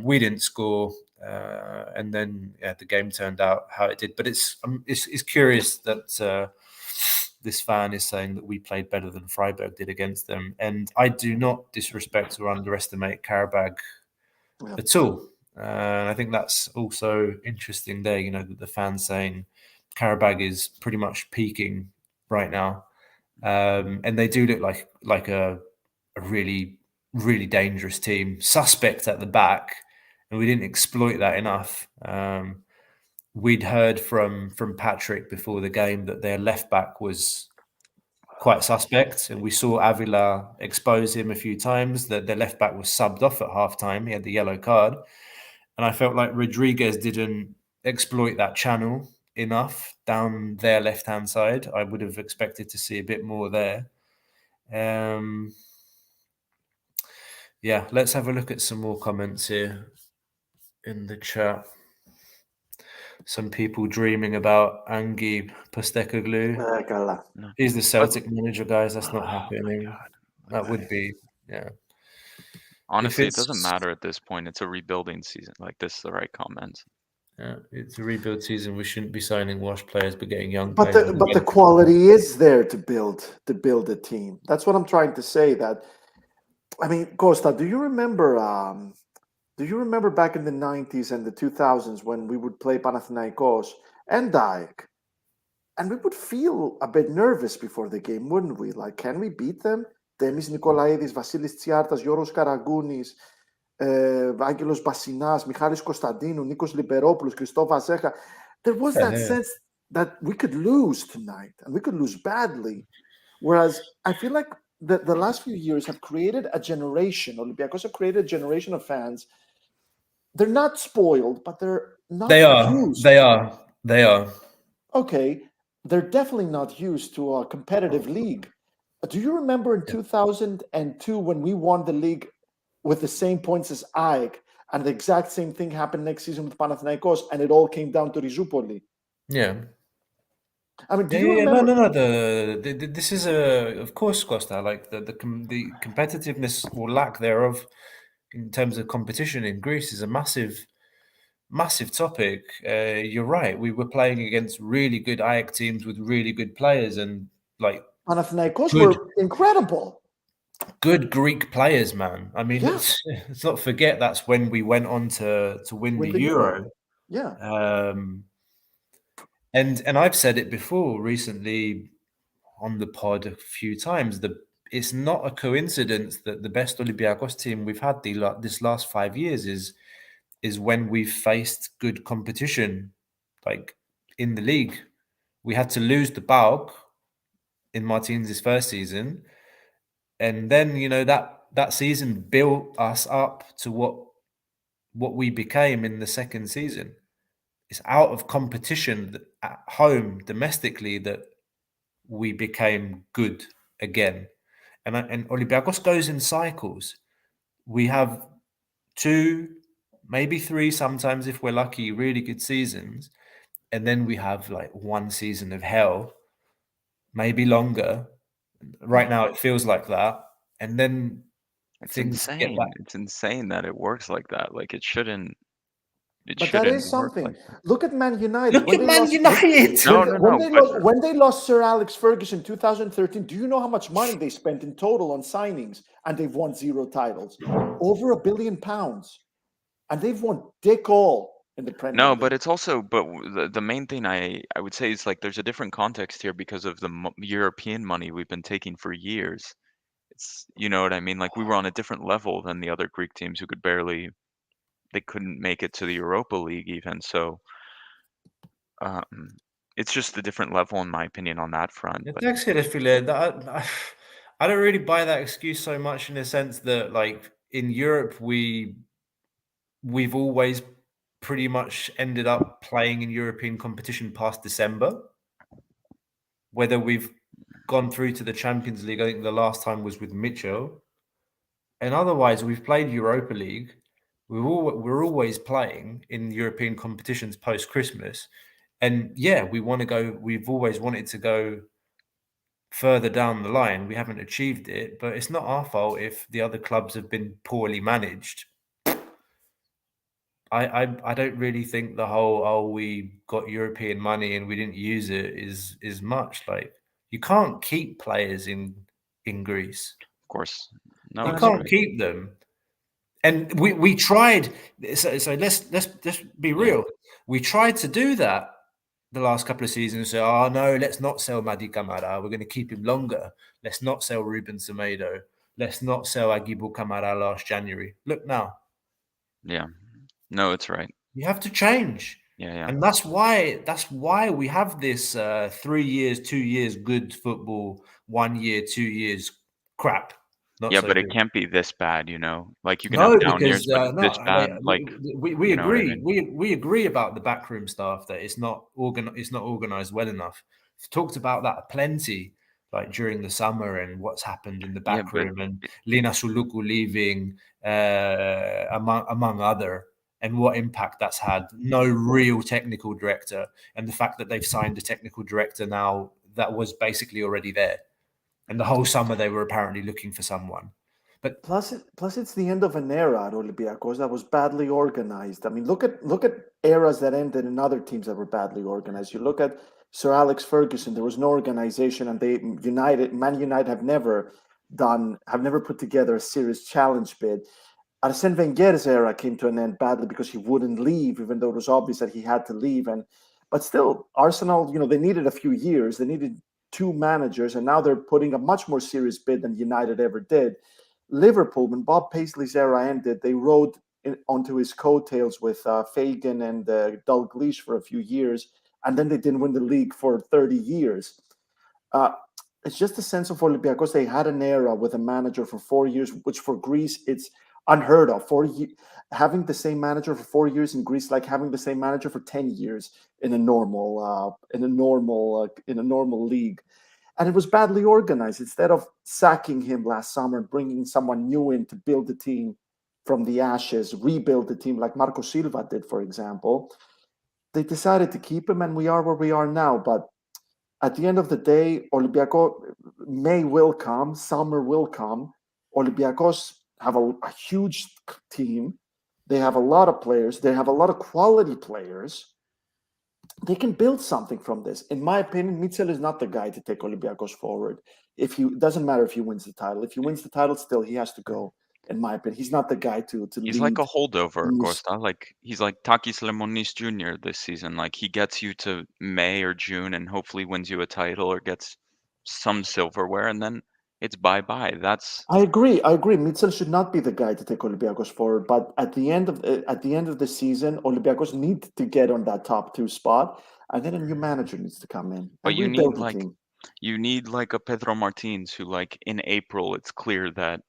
We didn't score, and then the game turned out how it did. But it's curious that this fan is saying that we played better than Freiburg did against them, and I do not disrespect or underestimate Qarabag at all. I think that's also interesting there. You know, the fans saying Qarabag is pretty much peaking right now. And they do look like a really, really dangerous team. Suspect at the back, and we didn't exploit that enough. We'd heard from Patrick before the game that their left back was quite suspect, and we saw Avila expose him a few times. That their left back was subbed off at halftime. He had the yellow card, and I felt like Rodriguez didn't exploit that channel enough down their left-hand side. I would have expected to see a bit more there. Yeah, let's have a look at some more comments here in the chat. Some people dreaming about Angi Postecoglou. He's the Celtic manager, guys. That's not happening. That would be, yeah. Honestly, it doesn't matter at this point. It's a rebuilding season. Like, this is the right comment. Yeah, it's a rebuild season. We shouldn't be signing washed players, but getting young But players. the quality is there to build a team. That's what I'm trying to say. That, I mean, Costa, do you remember back in the 90s and the 2000s when we would play Panathinaikos and Daik, and we would feel a bit nervous before the game, wouldn't we? Like, can we beat them? Demis Nikolaidis, Vasilis Tsiartas, Yoros Karagounis, Vangelos Bassinas, Michalis Kostadinu, Nikos Liberopoulos, Christoph Azecha. There was that sense that we could lose tonight, and we could lose badly. Whereas I feel like the last few years have created a generation, Olympiakos have created a generation of fans. They're not spoiled, but they're not used. They are. Okay, they're definitely not used to a competitive league. Do you remember in 2002 when we won the league with the same points as AEK, and the exact same thing happened next season with Panathinaikos, and it all came down to Rizupoli? Yeah. I mean, do you remember? No. This is of course, Costa. Like the competitiveness or lack thereof in terms of competition in Greece is a massive topic. You're right. We were playing against really good AEK teams with really good players, and like Panathinaikos were incredible. Good Greek players, man. I mean, let's not forget that's when we went on to win the Euro. Yeah. And I've said it before recently on the pod a few times. It's not a coincidence that the best Olympiakos team we've had this last 5 years is when we've faced good competition, like in the league. We had to lose the BAUK in Martins' first season, and then that season built us up to what we became in the second season. It's out of competition at home domestically that we became good again, and Olympiakos goes in cycles. We have 2, maybe 3, sometimes if we're lucky, really good seasons, and then we have like 1 season of hell, maybe longer. Right now it feels like that, and then it's insane. It's insane that it works like that. Like, it shouldn't. But that is something. Like that. Look at Man United. When they lost Sir Alex Ferguson in 2013, do you know how much money they spent in total on signings? And they've won 0 titles. Over £1 billion. And they've won dick all in the Premier League. No, but it's also, the main thing I would say is, like, there's a different context here because of the European money we've been taking for years. It's, you know what I mean? Like we were on a different level than the other Greek teams who they couldn't make it to the Europa League even. So it's just a different level in my opinion on that front. But Εντάξει ρε φίλε, I don't really buy that excuse so much in the sense that like in Europe we've always pretty much ended up playing in European competition past December. Whether we've gone through to the Champions League, I think the last time was with Mitchell. And otherwise, we've played Europa League. We're always playing in European competitions post-Christmas. And yeah, we've always wanted to go further down the line. We haven't achieved it, but it's not our fault if the other clubs have been poorly managed. I don't really think the whole we got European money and we didn't use it is much. Like you can't keep players in Greece. of course, no, You that's can't right. keep them. And we tried. So let's be real. We tried to do that the last couple of seasons. So oh no, let's not sell Madi Camara. We're going to keep him longer. Let's not sell Ruben Semedo. Let's not sell Agibu Camara last January. Look now. Yeah. No, it's right. You have to change. Yeah. And that's why we have this 3 years, 2 years good football, 1 year, 2 years crap. Not Yeah, so but good. it can't be this bad, you know? Like you can No, have down because years, but this bad, like we you know what I agree. mean? We agree about the backroom staff that it's not organized well enough. We've talked about that plenty, like during the summer and what's happened in the Yeah, but backroom and Lina Suluku leaving, among other, and what impact that's had. No real technical director, and the fact that they've signed a technical director now that was basically already there, and the whole summer they were apparently looking for someone. But plus it's the end of an era at Olympiakos that was badly organized. I mean, look at eras that ended in other teams that were badly organized. You look at Sir Alex Ferguson. There was no organization, and Man United have never put together a serious challenge bid. Arsene Wenger's era came to an end badly because he wouldn't leave, even though it was obvious that he had to leave. But still, Arsenal, they needed a few years. They needed 2 managers, and now they're putting a much more serious bid than United ever did. Liverpool, when Bob Paisley's era ended, they rode onto his coattails with Fagan and Dalglish for a few years, and then they didn't win the league for 30 years. It's just a sense of Olympiacos. They had an era with a manager for 4 years, which for Greece, it's unheard of. Having the same manager for 4 years in Greece, like having the same manager for 10 years in a normal league. And it was badly organized. Instead of sacking him last summer and bringing someone new in to build the team from the ashes, rebuild the team like Marco Silva did, for example, they decided to keep him, and we are where we are now. But at the end of the day, Olympiacos, May will come, summer will come. Olympiacos have a huge team. They have a lot of players. They have a lot of quality players. They can build something from this. In my opinion, Mitchell is not the guy to take Olympiacos forward. Doesn't matter if he wins the title. If he wins the title, still he has to go. In my opinion, he's not the guy to he's lead. like a holdover, Costa. Like he's like Takis Lemonis Jr. this season. Like he gets you to May or June and hopefully wins you a title or gets some silverware, and then it's bye-bye. I agree. Mitchell should not be the guy to take Olympiacos forward. But at the end of the season, Olympiacos need to get on that top 2 spot, and then a new manager needs to come in. But you rebuild need the team. you need like a Pedro Martins who, like in April, it's clear that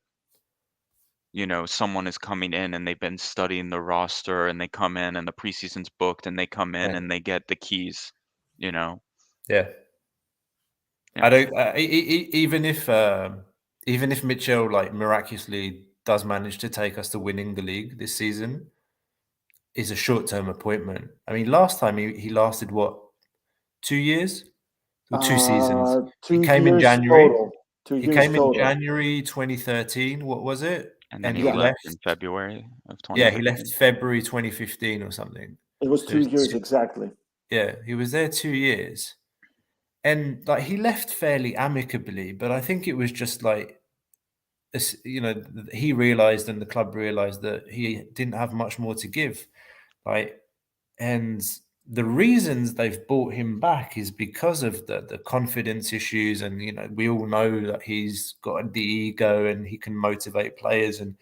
someone is coming in and they've been studying the roster and they come in and the preseason's booked and they come in and they get the keys. Yeah. Yeah. I don't even if Mitchell like miraculously does manage to take us to winning the league this season, is a short-term appointment. I mean, last time he lasted what, 2 years or 2 seasons? 2 He came in years January. total. 2 He years came in total. January 2013. What was it? And then he he left in February of 2015. Yeah, he left February 2015 or something. It was 2 years exactly. Yeah, he was there 2 years. And like he left fairly amicably, but I think it was just like, he realized and the club realized that he didn't have much more to give. And the reasons they've brought him back is because of the confidence issues, and we all know that he's got the ego and he can motivate players, and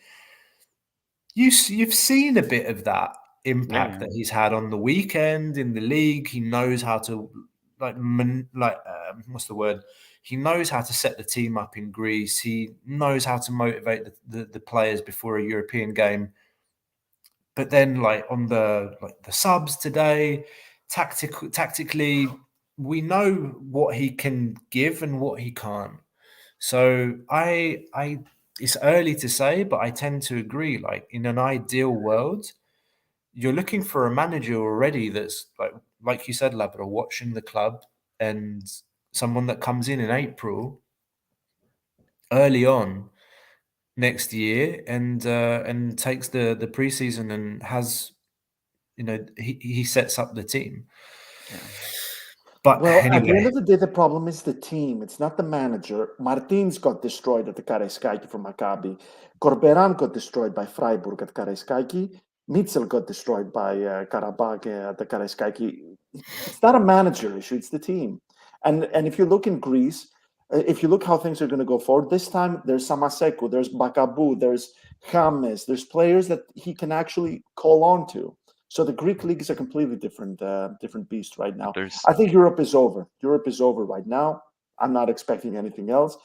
you've seen a bit of that impact that he's had on the weekend in the league. He knows how to what's the word? He knows how to set the team up in Greece. He knows how to motivate the players before a European game. But then, on the subs today, tactically, we know what he can give and what he can't. So it's early to say, but I tend to agree. In an ideal world, you're looking for a manager already that's like you said, Labra, watching the club, and someone that comes in April, early on next year, and takes the preseason and has, he sets up the team. But Well, at the anyway, end of the day, the problem is the team. It's not the manager. Martins got destroyed at the Karaiskaki from Maccabi. Corberan got destroyed by Freiburg at Karaiskaki. Mitchell got destroyed by Qarabag at the Karaiskaki. It's not a manager issue. It's the team. And if you look in Greece, if you look how things are going to go forward, this time there's Samasekou, there's Bakabu, there's James, there's players that he can actually call on to. So the Greek league is a completely different beast right now. I think Europe is over. Europe is over right now. I'm not expecting anything else.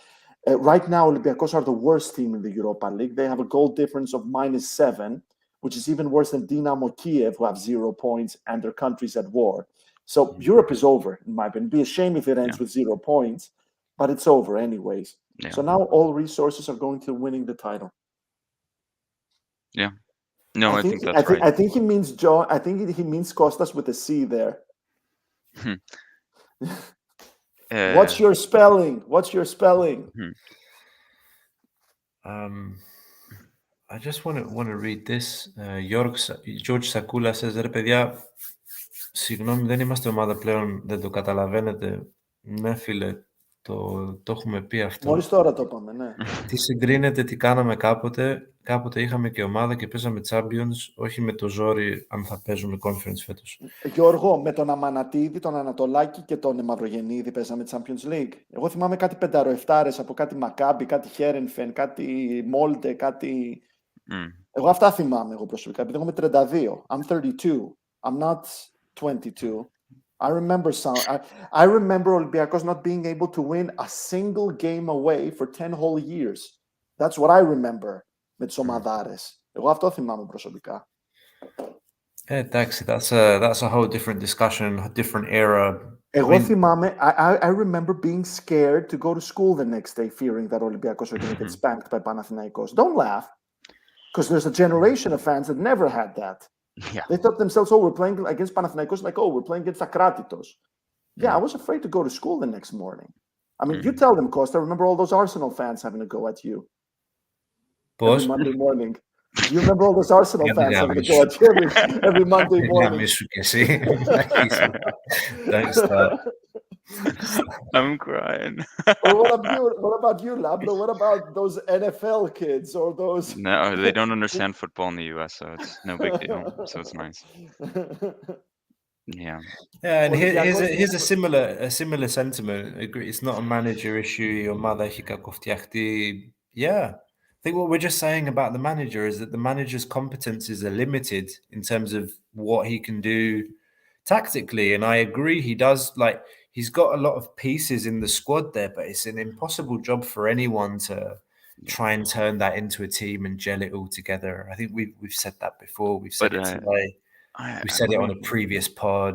Right now, Olympiakos are the worst team in the Europa League. They have a goal difference of -7, which is even worse than Dynamo Kiev, who have 0 points and their country's at war. So Europe is over, in my opinion. It'd be a shame if it ends with 0 points, but it's over anyways. Yeah. So now all resources are going to winning the title. Yeah. No, I think that's right. I think he means John. I think he means Kostas with a C there. What's your spelling? What's your spelling? I just want to read this. George Sakula says, ρε παιδιά, συγγνώμη, δεν είμαστε ομάδα πλέον, δεν το καταλαβαίνετε. Ναι, φίλε, το έχουμε πει αυτό. Μόλις τώρα το είπαμε, ναι. Τι συγκρίνεται, τι κάναμε κάποτε. Κάποτε είχαμε και ομάδα και παίζαμε Champions, όχι με το ζόρι αν θα παίζουμε Conference φέτος. Γιώργο, με τον Αμανατίδη, τον Ανατολάκη και τον Μαυρογεννίδη παίζαμε Champions League. Εγώ θυμάμαι κάτι πενταροεφτάρες από κάτι Μακάμπι, κάτι Χέρενφεν, κάτι Μόλτε, κάτι... Εγώ αυτά θυμάμαι εγώ προσωπικά, επειδή εγώ είμαι 32. I'm 32. I'm not 22. I remember Olympiakos not being able to win a single game away for 10 whole years. That's what I remember με τις ομαδάρες. Εγώ αυτό θυμάμαι προσωπικά. Εντάξει, that's a whole different discussion, a different era. Εγώ θυμάμαι, I remember being scared to go to school the next day, fearing that Olympiakos are going to get spanked by Panathinaikos. Don't laugh, because there's a generation of fans that never had that. Yeah. They thought themselves, oh, we're playing against Panathinaikos, like, oh, we're playing against Akratitos. Yeah, I was afraid to go to school the next morning. I mean, you tell them, Costa, remember all those Arsenal fans having to go at you every Monday morning. You remember all those Arsenal fans having to go at you every Monday morning. Don't start. I'm crying. Or what about you, Lablo? What about those NFL kids or those? No, they don't understand football in the US, so it's no big deal. So it's nice. Yeah. Yeah, and here's a similar sentiment. I agree. It's not a manager issue. Your mother έχει κακοφτιαχτεί. Yeah. I think what we're just saying about the manager is that the manager's competences are limited in terms of what he can do tactically. And I agree, he does, he's got a lot of pieces in the squad there, but it's an impossible job for anyone to try and turn that into a team and gel it all together. I think we've said that before. We've said it today. We said it on a previous pod.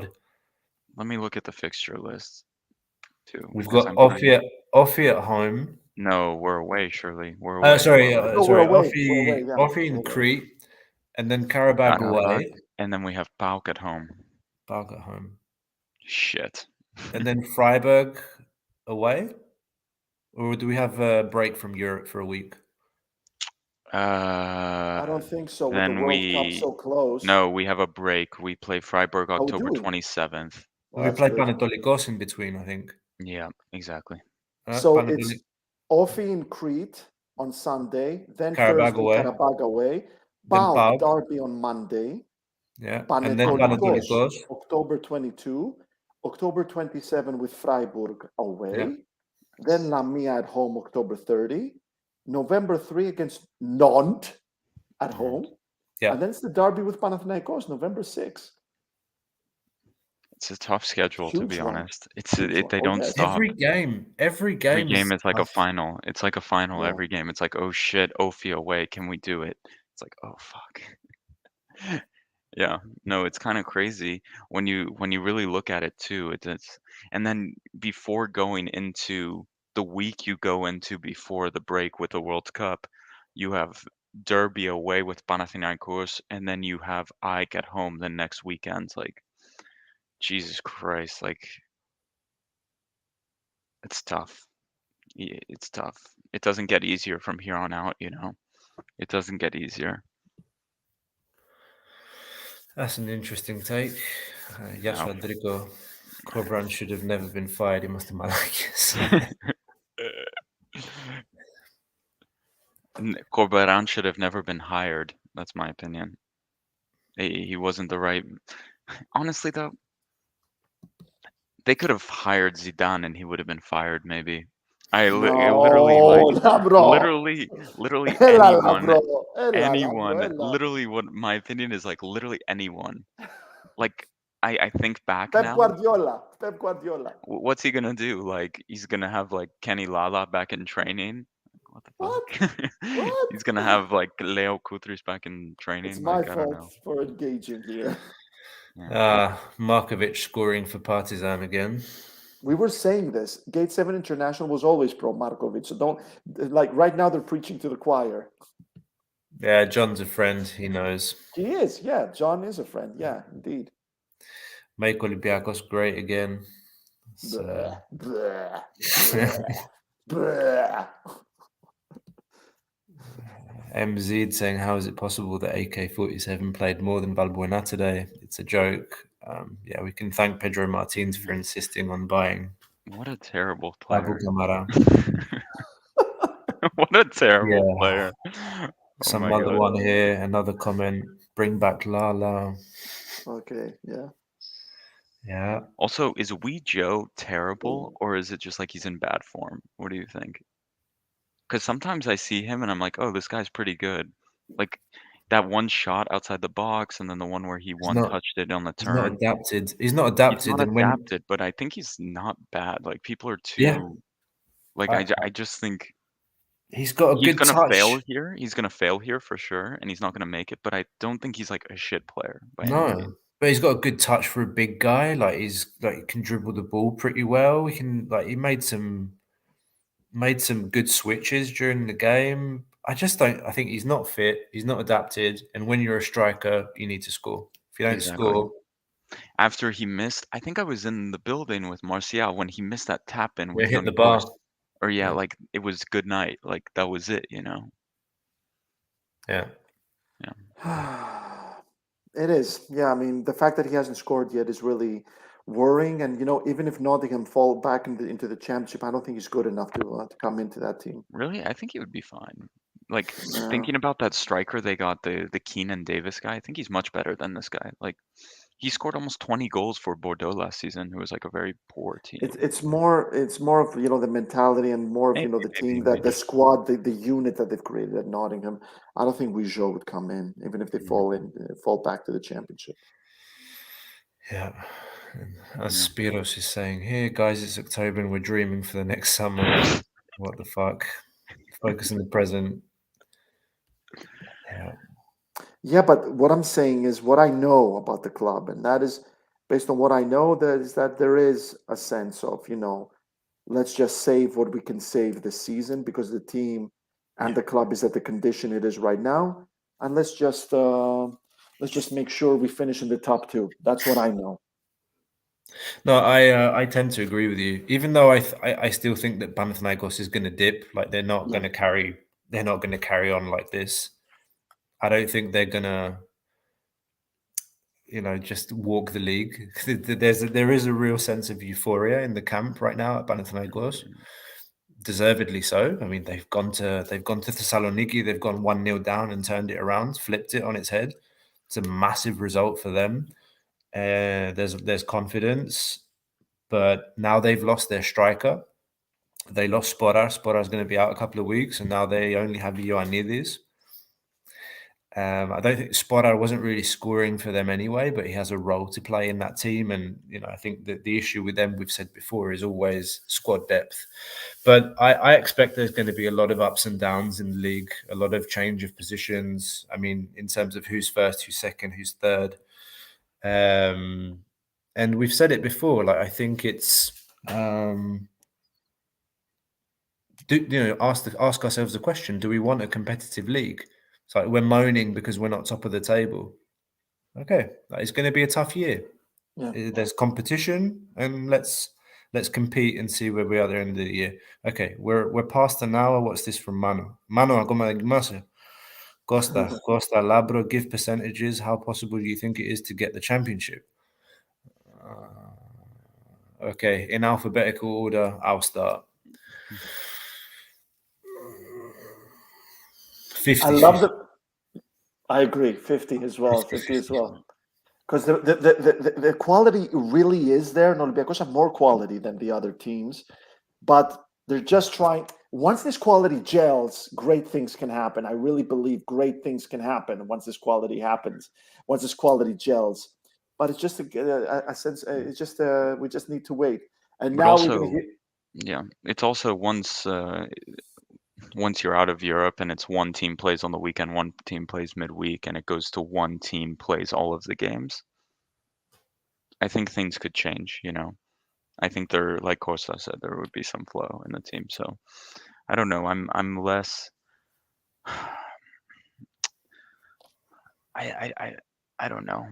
Let me look at the fixture list too. We've got Offi at home. No, we're away, surely. We're away. Sorry. Offi in Crete, and then Qarabag away. And then we have PAOK at home. PAOK at home. Shit. And then Freiburg away? Or do we have a break from Europe for a week? I don't think so. With the World Cup so close. No, we have a break. We play Freiburg October 27th. We play Panetolikos in between, I think. Yeah, exactly. So it's Offi in Crete on Sunday, then Qarabag Thursday Qarabag away, PAOK Derby on Monday, Yeah. And then Panathinaikos, Panathinaikos. October 22, October 27 with Freiburg away. Yeah. Then Lamia at home, October 30. November 3 against Nantes at home. Yeah. And then it's the derby with Panathinaikos, November 6. It's a tough schedule, to be Huge one. honest. It's Huge one. they Oh, don't yes. stop. Every game Every game is like a tough. final. It's like a final Yeah. every game. It's like, oh shit, Ophie away. Can we do it? It's like, oh fuck. Yeah, no, it's kind of crazy when you really look at it too. It's and then before going into the week you go into before the break with the World Cup, you have Derby away with Panathinaikos, and then you have AEK at home the next weekend. Like, Jesus Christ, like it's tough. It's tough. It doesn't get easier from here on out, you know. It doesn't get easier. That's an interesting take. Yes, No. Rodrigo Corberan should have never been fired. He must have Malakis. Corberan should have never been hired. That's my opinion. He wasn't the right. Honestly, though, they could have hired Zidane and he would have been fired. Maybe. I literally literally anyone. Literally, what my opinion is like. Literally anyone. Like I think back Pep now. Guardiola. What's he gonna do? Like he's gonna have like Kenny Lala back in training. What the fuck? What? He's gonna have like Leo Kutris back in training. It's my like I don't know. fault for engaging here. Markovic scoring for Partizan again. We were saying this. Gate 7 International was always pro Markovic. So don't, like, right now they're preaching to the choir. Yeah, John's a friend. He knows. He is. Yeah, John is a friend. Yeah, indeed. Make Olympiakos great again. Bleh, bleh, bleh. MZ saying, how is it possible that AK-47 played more than Valbuena today? It's a joke. Yeah, we can thank Pedro Martins for insisting on buying. What a terrible player. Camara. What a terrible player. Some other one here, another comment. Bring back Lala. Okay, yeah. Yeah. Also, is Wee Joe terrible or is it just like he's in bad form? What do you think? Because sometimes I see him and I'm like, oh, this guy's pretty good. Like that one shot outside the box and then the one where he one-touched it on the turn. He's not adapted. He's not adapted. He's not adapted, but I think he's not bad. Like people are too like I just think he's got a good touch. He's gonna fail here. He's gonna fail here for sure, and he's not gonna make it. But I don't think he's like a shit player. By any means. But he's got a good touch for a big guy. Like he can dribble the ball pretty well. He made some good switches during the game. I think he's not fit. He's not adapted. And when you're a striker, you need to score. If you don't score. After he missed, I think I was in the building with Martial when he missed that tap in. He hit the bar. Or like it was good night. Like that was it, you know. Yeah. It is. Yeah, I mean, the fact that he hasn't scored yet is really worrying. And, you know, even if Nottingham fall back into the championship, I don't think he's good enough to come into that team. Really? I think he would be fine. Like, thinking about that striker they got, the Keenan Davis guy, I think he's much better than this guy. Like, he scored almost 20 goals for Bordeaux last season, who was like a very poor team. It's more of, you know, the mentality and more of, you know, the team, the squad, the unit that they've created at Nottingham. I don't think Wijot would come in, even if they fall back to the championship. Yeah. As Spiros is saying, here, guys, it's October and we're dreaming for the next summer. What the fuck? Focus on the present. Yeah. Yeah, but what I'm saying is what I know about the club, and that is based on what I know, that there is a sense of, you know, let's just save what we can save this season because the team and the club is at the condition it is right now, and let's just make sure we finish in the top two. That's what I know. No, I tend to agree with you. Even though I still think that Panathinaikos is going to dip, like they're not going to carry on like this. I don't think they're gonna, you know, just walk the league. There is a real sense of euphoria in the camp right now at Panathinaikos, deservedly so. I mean, they've gone to Thessaloniki, they've gone 1-0 down and turned it around, flipped it on its head It's a massive result for them. There's confidence, but now they've lost their striker. They lost Sporar. Sporar's going to be out a couple of weeks, and now they only have Ioannidis. I don't think Sporar wasn't really scoring for them anyway, but he has a role to play in that team. And, I think that the issue with them, we've said before, is always squad depth. But I expect there's going to be a lot of ups and downs in the league, a lot of change of positions. I mean, in terms of who's first, who's second, who's third. And we've said it before, like, I think it's, ask ourselves the question, do we want a competitive league? It's like we're moaning because we're not top of the table. Okay, it's going to be a tough year. Yeah. There's competition, and let's compete and see where we are at the end of the year. Okay, we're past an hour. What's this from Manu? Manu, Costa, Labro, give percentages. How possible do you think it is to get the championship? Okay, in alphabetical order, I'll start. 50. I agree. 50 as well. 50 as well. Because the quality really is there. And Olympiacos have more quality than the other teams, but they're just trying. Once this quality gels, great things can happen. I really believe great things can happen once this quality happens. Once this quality gels, but it's just a sense. It's just we just need to wait. And But now also, it's also once you're out of Europe and it's one team plays on the weekend, one team plays midweek, and it goes to one team plays all of the games, I think things could change, I think there, like Costa said, there would be some flow in the team. So I don't know. I'm less. I don't know.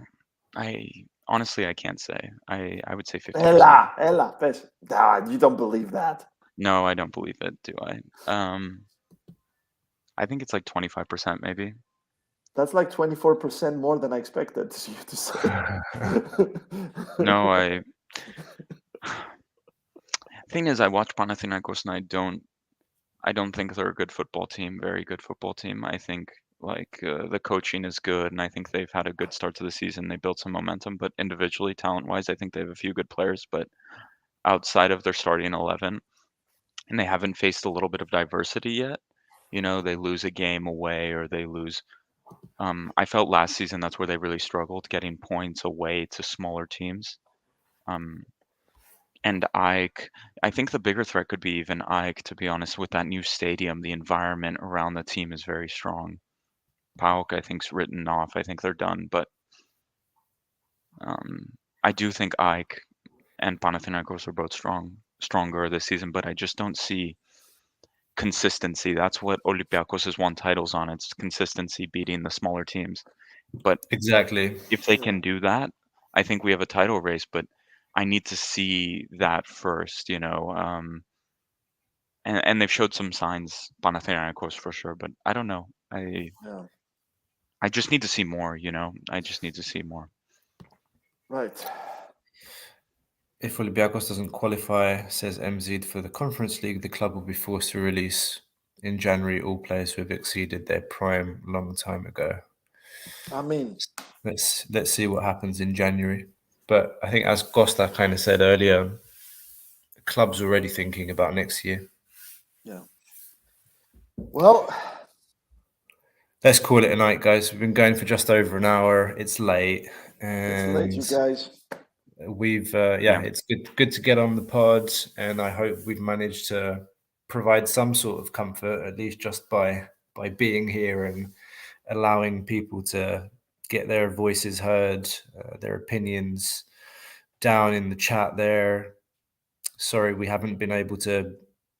Honestly, I can't say. I would say 50%. Ella, you don't believe that. No, I don't believe it, do I? I think it's like 25% maybe. That's like 24% more than I expected you to say. No, thing is, I watch Panathinaikos and I don't think they're a good football team, very good football team. I think the coaching is good, and I think they've had a good start to the season. They built some momentum, but individually, talent-wise, I think they have a few good players. But outside of their starting 11, and they haven't faced a little bit of diversity yet. They lose a game away, or they lose. I felt last season that's where they really struggled, getting points away to smaller teams. And Ike, I think the bigger threat could be even Ike, to be honest, with that new stadium. The environment around the team is very strong. PAOK, I think, is written off. I think they're done. But I do think Ike and Panathinaikos are both stronger this season, but I just don't see consistency. That's what Olympiakos has won titles on. It's consistency, beating the smaller teams. But exactly, if they can do that, I think we have a title race. But I need to see that first, and they've showed some signs, Panathinaikos for sure, but I don't know. I just need to see more, I just need to see more. Right. If Olympiakos doesn't qualify, says MZ, for the Conference League, the club will be forced to release in January all players who have exceeded their prime long time ago. I mean, let's see what happens in January. But I think, as Costa kind of said earlier, the club's already thinking about next year. Yeah. Well, let's call it a night, guys. We've been going for just over an hour. It's late. And it's late, you guys. We've it's good to get on the pod, and I hope we've managed to provide some sort of comfort, at least just by being here and allowing people to get their voices heard, their opinions down in the chat there. Sorry, we haven't been able to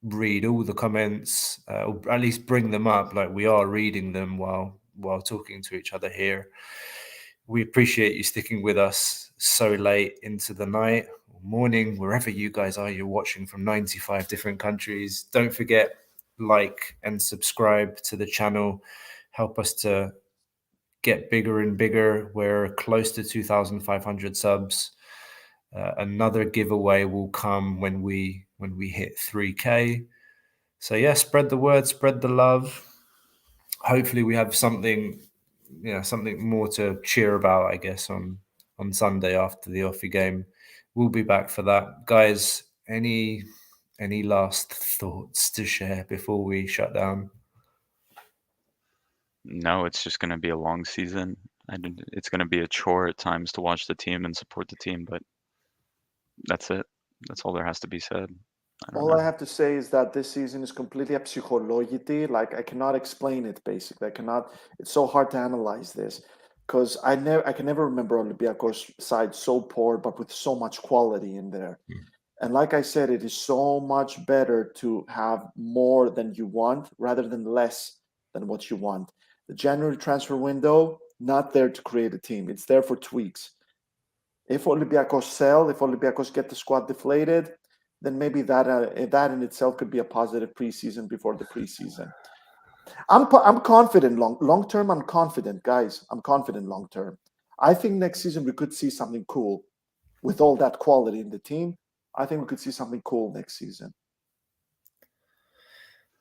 read all the comments, or at least bring them up. Like, we are reading them while talking to each other here. We appreciate you sticking with us so late into the night or morning, wherever you guys are. You're watching from 95 different countries. Don't forget, like and subscribe to the channel. Help us to get bigger and bigger. We're close to 2,500 subs. Another giveaway will come when we hit 3K. So yeah, spread the word, spread the love. Hopefully we have something something more to cheer about, I guess, on Sunday after the Offi game. We'll be back for that, guys. Any last thoughts to share before we shut down? No, it's just going to be a long season. It's going to be a chore at times to watch the team and support the team, but that's it. That's all there has to be said. All I have to say is that this season is completely a psychologity. Like, I cannot explain it, basically. It's so hard to analyze this because I can never remember Olympiakos side so poor, but with so much quality in there. And like I said, it is so much better to have more than you want rather than less than what you want. The January transfer window, not there to create a team. It's there for tweaks. If Olympiakos sell, if Olympiakos get the squad deflated, then maybe that in itself could be a positive preseason before the preseason. I'm confident long term. I'm confident, guys. I'm confident long term. I think next season we could see something cool with all that quality in the team. I think we could see something cool next season.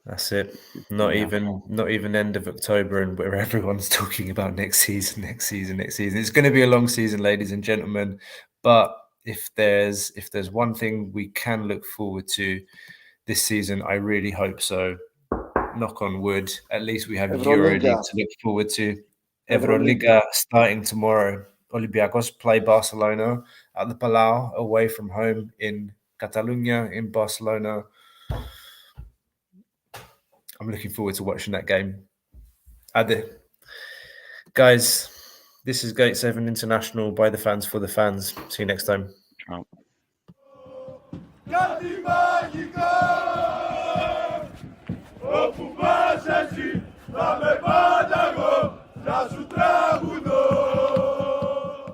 That's it. Not even end of October, and where everyone's talking about next season. It's going to be a long season, ladies and gentlemen. But if there's one thing we can look forward to this season, I really hope so. Knock on wood. At least we have EuroLeague to look forward to. EuroLiga starting tomorrow. Olympiakos play Barcelona at the Palau, away from home in Catalonia, in Barcelona. I'm looking forward to watching that game. Ade. Guys, this is Gate 7 International, by the fans, for the fans. See you next time. Ciao.